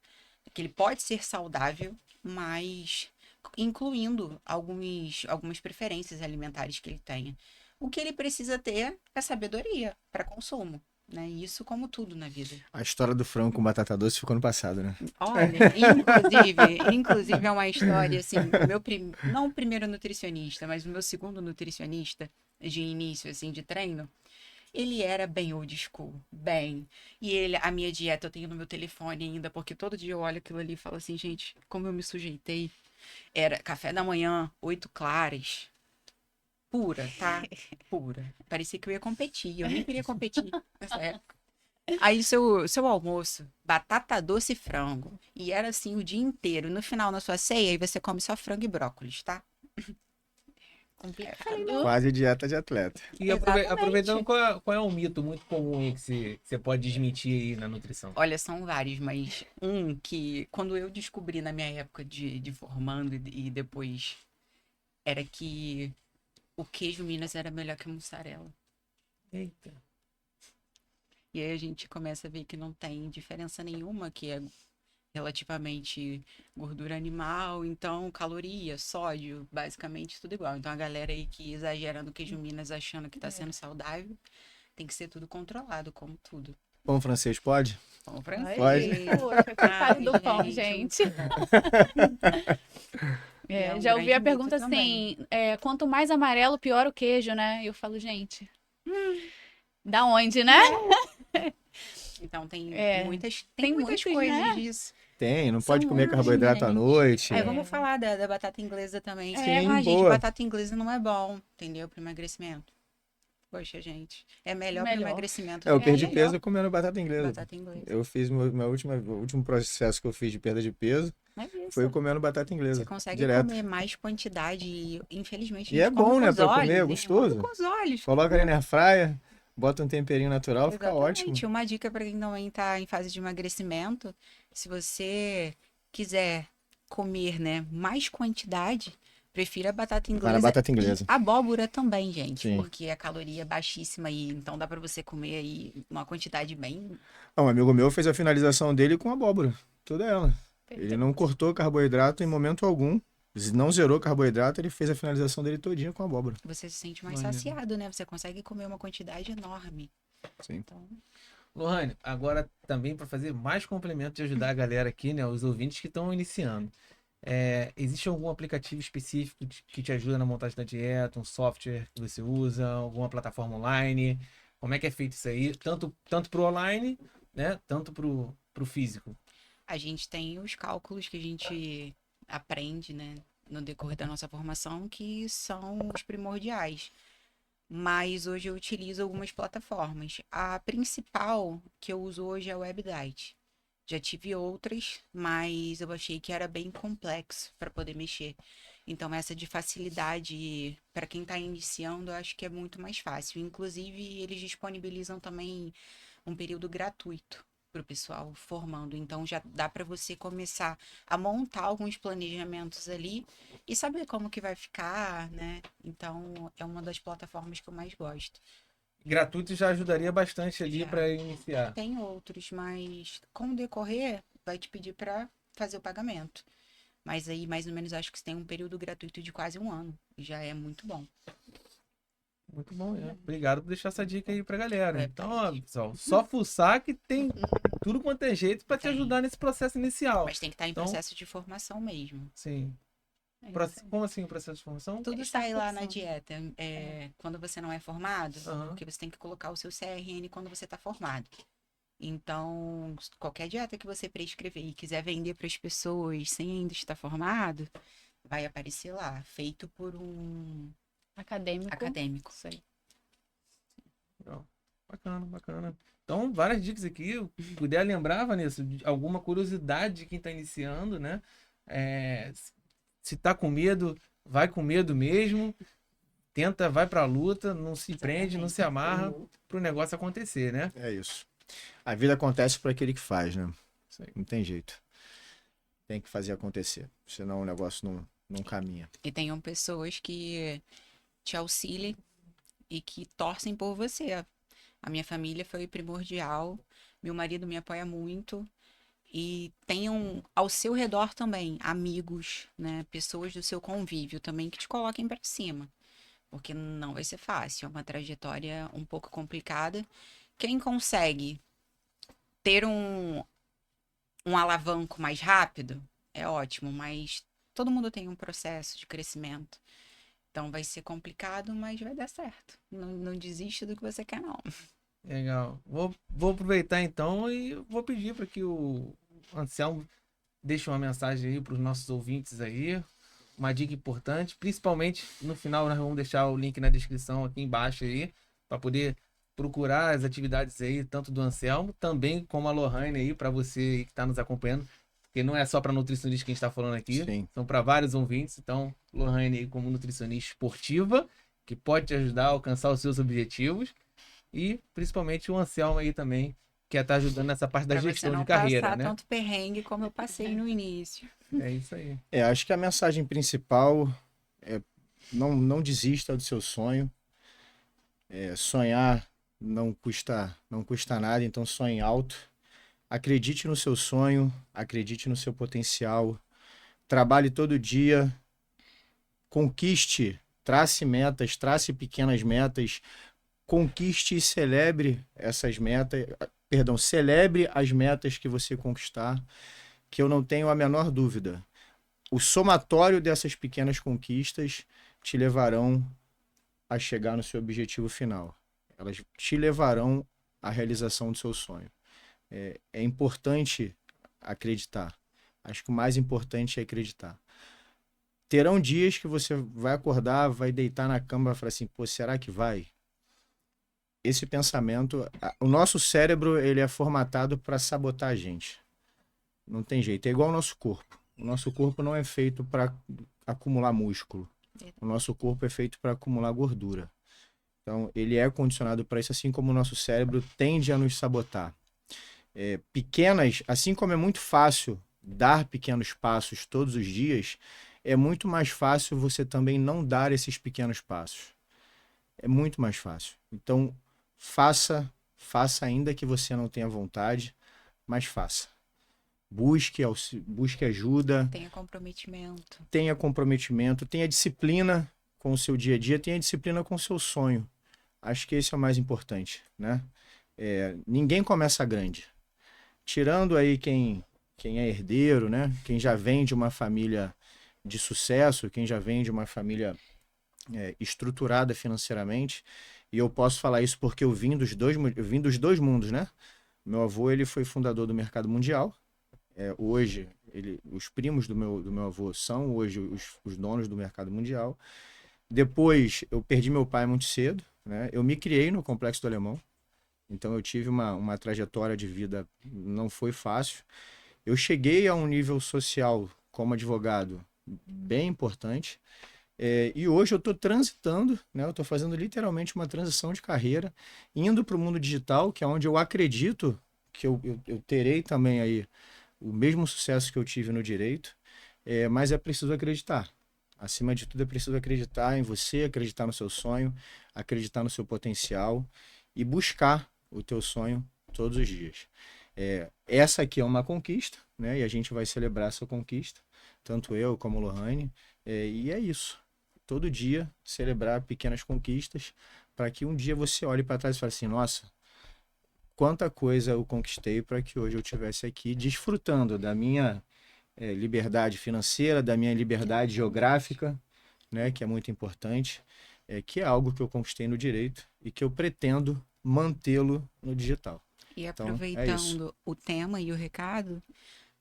que ele pode ser saudável, mas incluindo algumas preferências alimentares que ele tenha. O que ele precisa ter é sabedoria para consumo, né? Isso como tudo na vida. A história do frango com batata doce ficou no passado, né? Olha, inclusive é uma história assim, não o primeiro nutricionista, mas o meu segundo nutricionista de início assim de treino. Ele era bem old school, bem. E a minha dieta eu tenho no meu telefone ainda, porque todo dia eu olho aquilo ali e falo assim, gente, como eu me sujeitei. Era café da manhã, 8 claras. Pura, tá? Pura. Parecia que eu ia competir. Eu nem queria competir nessa época. Aí seu almoço, batata doce e frango. E era assim o dia inteiro. No final, na sua ceia, aí você come só frango e brócolis, tá? Complicado. Quase dieta de atleta. E Exatamente. aproveitando, qual é um mito muito comum aí que você pode desmentir aí na nutrição? Olha, são vários, mas um que quando eu descobri na minha época de formando e depois era que o queijo Minas era melhor que a mussarela. Eita. E aí a gente começa a ver que não tem diferença nenhuma, que é relativamente gordura animal, então caloria, sódio, basicamente tudo igual. Então a galera aí que exagera no queijo Minas achando que tá sendo saudável, tem que ser tudo controlado, como tudo. Pão francês pode? Pão francês. Pode. Poxa, coitado do Ai, pão, gente. gente. É um Já ouvi a grande pergunta mito também. assim, quanto mais amarelo, pior o queijo, né? E eu falo, gente, da onde, né? Então tem É, muitas tem muitas muitos, coisas né? disso. Tem, não São pode comer muitos, carboidrato à gente. noite. Aí vamos falar da batata inglesa também. Sim, Gente, boa. batata inglesa não é bom, entendeu? Para emagrecimento. Poxa, gente. É melhor para Melhor. emagrecimento. Eu do que perdi melhor peso comendo batata inglesa. batata inglesa. Eu fiz o último processo que eu fiz de perda de peso É isso. foi comendo batata inglesa. Você consegue direto. comer mais quantidade e, infelizmente, a E gente é come bom, com né, os pra olhos, comer, é hein? gostoso. Come com os olhos. Coloca ali na airfryer, bota um temperinho natural, fica Exatamente. ótimo. Uma dica para quem também está em fase de emagrecimento, se você quiser comer, né, mais quantidade, prefira a batata Vai inglesa na batata inglesa. e abóbora também, gente, Sim. porque a caloria é baixíssima aí, então dá para você comer aí uma quantidade bem. Um amigo meu fez a finalização dele com abóbora. Toda ela. Ele não cortou carboidrato em momento algum. Não zerou carboidrato, ele fez a finalização dele todinha com abóbora. Você se sente mais Maneiro. saciado, né? Você consegue comer uma quantidade enorme. Sim. Então, Lohane, agora também para fazer mais complemento e ajudar a galera aqui, né, os ouvintes que estão iniciando. Existe algum aplicativo específico que te ajuda na montagem da dieta, um software que você usa, alguma plataforma online? Como é que é feito isso aí? Tanto pro online, né, tanto pro físico. a gente tem os cálculos que a gente aprende, né, no decorrer da nossa formação, que são os primordiais. mas hoje eu utilizo algumas plataformas. A principal que eu uso hoje é o Webdite. Já tive outras, mas eu achei que era bem complexo para poder mexer. Então, essa de facilidade para quem está iniciando, eu acho que é muito mais fácil. Inclusive, eles disponibilizam também um período gratuito para o pessoal formando. Então, já dá para você começar a montar alguns planejamentos ali e saber como que vai ficar, né? Então, é uma das plataformas que eu mais gosto. Gratuito já ajudaria bastante ali Já. para iniciar. Tem outros, mas com o decorrer, vai te pedir para fazer o pagamento. Mas aí, mais ou menos, acho que você tem um período gratuito de quase 1 ano. E já é muito bom. Muito bom, obrigado por deixar essa dica aí pra galera. É, Então, ó, pessoal, só fuçar que tem tudo quanto é jeito para te Tem. ajudar nesse processo inicial. Mas tem que estar em Então- processo de formação mesmo. Sim. É Pro- isso aí. Como assim o processo de formação? Tudo Está sai lá na forçando. dieta. Quando você não é formado, Aham. porque você tem que colocar o seu CRN quando você está formado. Então, qualquer dieta que você prescrever e quiser vender para as pessoas sem ainda estar formado, vai aparecer lá, feito por um Acadêmico. acadêmico. Isso aí. Legal. Bacana, bacana. Então, várias dicas aqui. Puder lembrar, Vanessa, de alguma curiosidade de quem está iniciando, né? Se tá com medo, vai com medo mesmo. Tenta, vai pra luta, não se prende, não se amarra pro negócio acontecer, né? É isso. A vida acontece para aquele que faz, né? Isso aí. Não tem jeito. Tem que fazer acontecer. Senão o negócio não caminha. E tenham pessoas que te auxiliem e que torcem por você. A minha família foi primordial, meu marido me apoia muito. E tenham ao seu redor também amigos, né? Pessoas do seu convívio também que te coloquem para cima. Porque não vai ser fácil, é uma trajetória um pouco complicada. Quem consegue ter um alavanco mais rápido é ótimo, mas todo mundo tem um processo de crescimento. Então vai ser complicado, mas vai dar certo. Não desista do que você quer, não. Legal. Vou aproveitar então e vou pedir para que o Anselmo deixe uma mensagem aí para os nossos ouvintes aí. Uma dica importante, principalmente no final nós vamos deixar o link na descrição aqui embaixo aí, para poder procurar as atividades aí, tanto do Anselmo, também como a Lohane aí, para você que está nos acompanhando, porque não é só para nutricionista que a gente está falando aqui, Sim. são para vários ouvintes. Então, Lohane aí como nutricionista esportiva, que pode te ajudar a alcançar os seus objetivos, e principalmente o Anselmo aí também, que está ajudando nessa parte da Pra você gestão não de carreira, passar né? tanto perrengue como eu passei no início. É isso aí. Acho que a mensagem principal é não desista do seu sonho. Sonhar não custa nada, então sonhe alto. Acredite no seu sonho, acredite no seu potencial. Trabalhe todo dia, conquiste, trace metas, trace pequenas metas, conquiste e celebre essas metas. Perdão, celebre as metas que você conquistar, que eu não tenho a menor dúvida. O somatório dessas pequenas conquistas te levarão a chegar no seu objetivo final. Elas te levarão à realização do seu sonho. É importante acreditar. Acho que o mais importante é acreditar. Terão dias que você vai acordar, vai deitar na cama e vai falar assim, pô, será que vai? Esse pensamento, o nosso cérebro, ele é formatado para sabotar a gente. Não tem jeito, é igual ao nosso corpo. O nosso corpo não é feito para acumular músculo. O nosso corpo é feito para acumular gordura. Então, ele é condicionado para isso, assim como o nosso cérebro tende a nos sabotar. Assim como é muito fácil dar pequenos passos todos os dias, é muito mais fácil você também não dar esses pequenos passos. É muito mais fácil. Então, faça ainda que você não tenha vontade, mas faça. Busque ajuda, tenha comprometimento, tenha disciplina com o seu dia a dia, tenha disciplina com o seu sonho. Acho que esse é o mais importante, né? Ninguém começa grande. Tirando aí quem é herdeiro, né? Quem já vem de uma família de sucesso, quem já vem de uma família estruturada financeiramente. E eu posso falar isso porque eu vim dos dois mundos, né? Meu avô, ele foi fundador do Mercado Mundial. Hoje, os primos do meu avô são hoje os donos do Mercado Mundial. Depois, eu perdi meu pai muito cedo, né? Eu me criei no Complexo do Alemão, então eu tive uma trajetória de vida, não foi fácil. Eu cheguei a um nível social como advogado bem importante, e hoje eu estou transitando, né? Eu estou fazendo literalmente uma transição de carreira, indo para o mundo digital, que é onde eu acredito que eu terei também aí o mesmo sucesso que eu tive no direito, mas é preciso acreditar. Acima de tudo, é preciso acreditar em você, acreditar no seu sonho, acreditar no seu potencial e buscar o teu sonho todos os dias. Essa aqui é uma conquista, né? E a gente vai celebrar essa conquista, tanto eu como o Lohane, e é isso. Todo dia celebrar pequenas conquistas para que um dia você olhe para trás e fale assim, nossa, quanta coisa eu conquistei para que hoje eu estivesse aqui desfrutando da minha liberdade financeira, da minha liberdade geográfica, né, que é muito importante, que é algo que eu conquistei no direito e que eu pretendo mantê-lo no digital. E Então, é aproveitando o tema e o recado,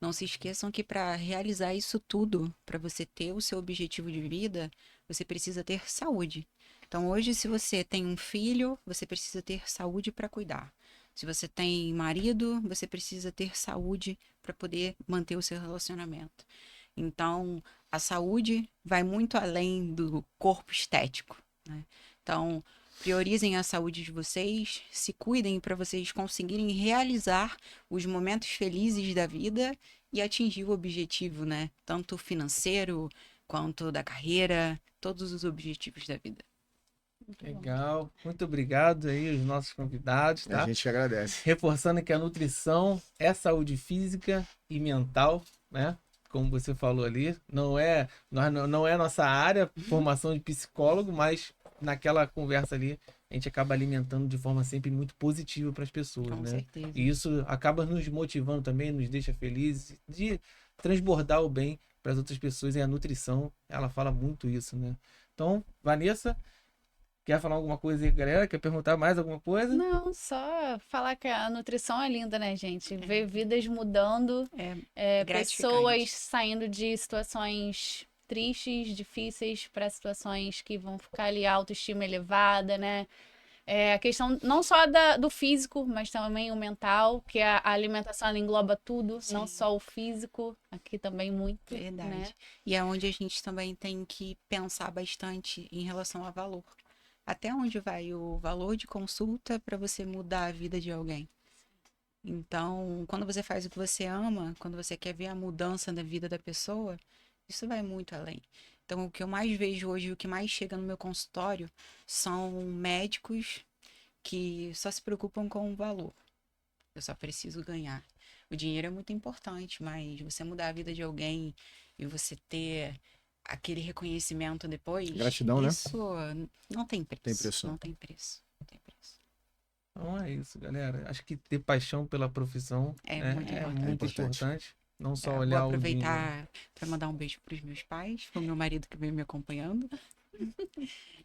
não se esqueçam que para realizar isso tudo, para você ter o seu objetivo de vida, você precisa ter saúde. Então, hoje, se você tem um filho, você precisa ter saúde para cuidar. Se você tem marido, você precisa ter saúde para poder manter o seu relacionamento. Então, a saúde vai muito além do corpo estético, né? Então, priorizem a saúde de vocês, se cuidem para vocês conseguirem realizar os momentos felizes da vida e atingir o objetivo, né? Tanto financeiro quanto da carreira, todos os objetivos da vida. Legal. Muito obrigado aí aos nossos convidados, A tá? gente que agradece. Reforçando que a nutrição é saúde física e mental, né? Como você falou ali, não é nossa área, formação de psicólogo, mas naquela conversa ali a gente acaba alimentando de forma sempre muito positiva para as pessoas, Com né? certeza. E isso acaba nos motivando também, nos deixa felizes de transbordar o bem para as outras pessoas. E a nutrição, ela fala muito isso, né? Então, Vanessa, quer falar alguma coisa aí, galera? Quer perguntar mais alguma coisa? Não, só falar que a nutrição é linda, né, gente? Ver vidas mudando, pessoas Gratificante. saindo de situações tristes, difíceis, para situações que vão ficar ali autoestima elevada, né? A questão não só do físico, mas também o mental, que a alimentação ela engloba tudo, não Sim. só o físico, aqui também muito, Verdade. né? E é onde a gente também tem que pensar bastante em relação a valor. Até onde vai o valor de consulta para você mudar a vida de alguém? Então, quando você faz o que você ama, quando você quer ver a mudança na vida da pessoa, isso vai muito além. Então, o que eu mais vejo hoje, o que mais chega no meu consultório, são médicos que só se preocupam com o valor. Eu só preciso ganhar. O dinheiro é muito importante, mas você mudar a vida de alguém e você ter aquele reconhecimento depois, Gratidão, né? isso não tem preço. Tem preço. Não tem preço. Não tem preço. Então é isso, galera. Acho que ter paixão pela profissão É né, muito é importante. muito É importante. importante. Não só Vou olhar o dinheiro. aproveitar para mandar um beijo para os meus pais, para o meu marido que veio me acompanhando.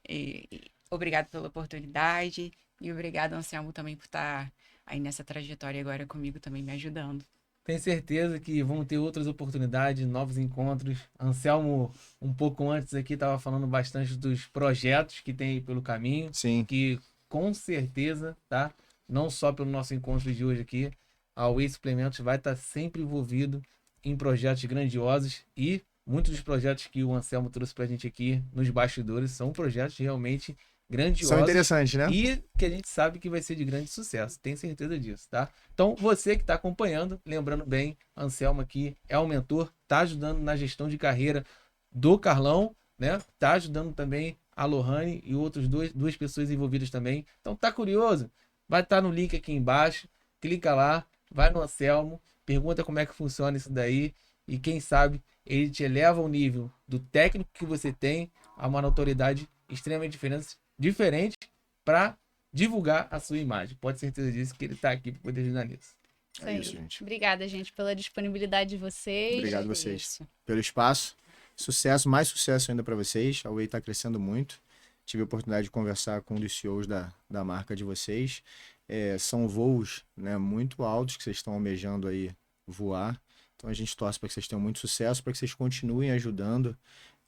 E obrigado pela oportunidade e obrigado, Anselmo, também por estar aí nessa trajetória agora comigo também me ajudando. Tenho certeza que vão ter outras oportunidades, novos encontros. Anselmo, um pouco antes aqui, estava falando bastante dos projetos que tem aí pelo caminho. Sim. Que com certeza, tá? Não só pelo nosso encontro de hoje aqui, a Whey Suplementos vai estar sempre envolvido em projetos grandiosos e muitos dos projetos que o Anselmo trouxe pra gente aqui nos bastidores são projetos realmente grandiosos. São interessantes, né? E que a gente sabe que vai ser de grande sucesso, tenho certeza disso, tá? Então, você que está acompanhando, lembrando bem, Anselmo aqui é um mentor, tá ajudando na gestão de carreira do Carlão, né? Tá ajudando também a Lohane e outras duas pessoas envolvidas também. Então, tá curioso? Vai estar no link aqui embaixo, clica lá, vai no Anselmo, pergunta como é que funciona isso daí e quem sabe ele te eleva ao nível do técnico que você tem a uma autoridade extremamente diferente para divulgar a sua imagem. Pode ter certeza disso que ele está aqui para poder ajudar nisso. Isso É aí. isso, gente. Obrigada, gente, pela disponibilidade de vocês. Obrigado a vocês Isso. pelo espaço. Sucesso, mais sucesso ainda para vocês. A Whey está crescendo muito. Tive a oportunidade de conversar com um dos CEOs da marca de vocês. São voos, né, muito altos que vocês estão almejando aí voar. Então a gente torce para que vocês tenham muito sucesso, para que vocês continuem ajudando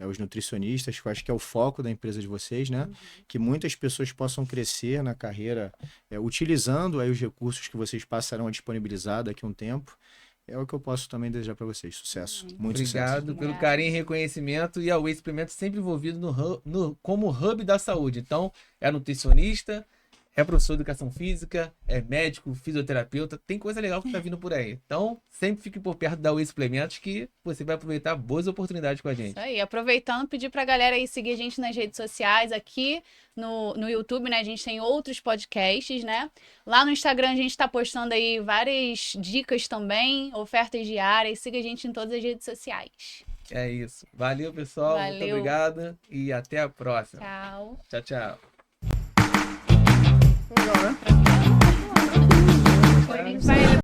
os nutricionistas, que eu acho que é o foco da empresa de vocês, né? Que muitas pessoas possam crescer na carreira utilizando aí os recursos que vocês passarão a disponibilizar daqui a um tempo. É o que eu posso também desejar para vocês. Sucesso. Muito Obrigado sucesso. pelo carinho e reconhecimento. E a Whey Suplementos sempre envolvido como hub da saúde. Então, é nutricionista, é professor de educação física, é médico, fisioterapeuta. Tem coisa legal que tá vindo por aí. Então, sempre fique por perto da Whey Suplementos que você vai aproveitar boas oportunidades com a gente. Isso aí, aproveitando, pedir pra galera aí seguir a gente nas redes sociais, aqui no YouTube, né? A gente tem outros podcasts, né? Lá no Instagram a gente tá postando aí várias dicas também, ofertas diárias. Siga a gente em todas as redes sociais. É isso. Valeu, pessoal. Muito Valeu. obrigado e até a próxima. Tchau. Tchau, tchau. Legal, né?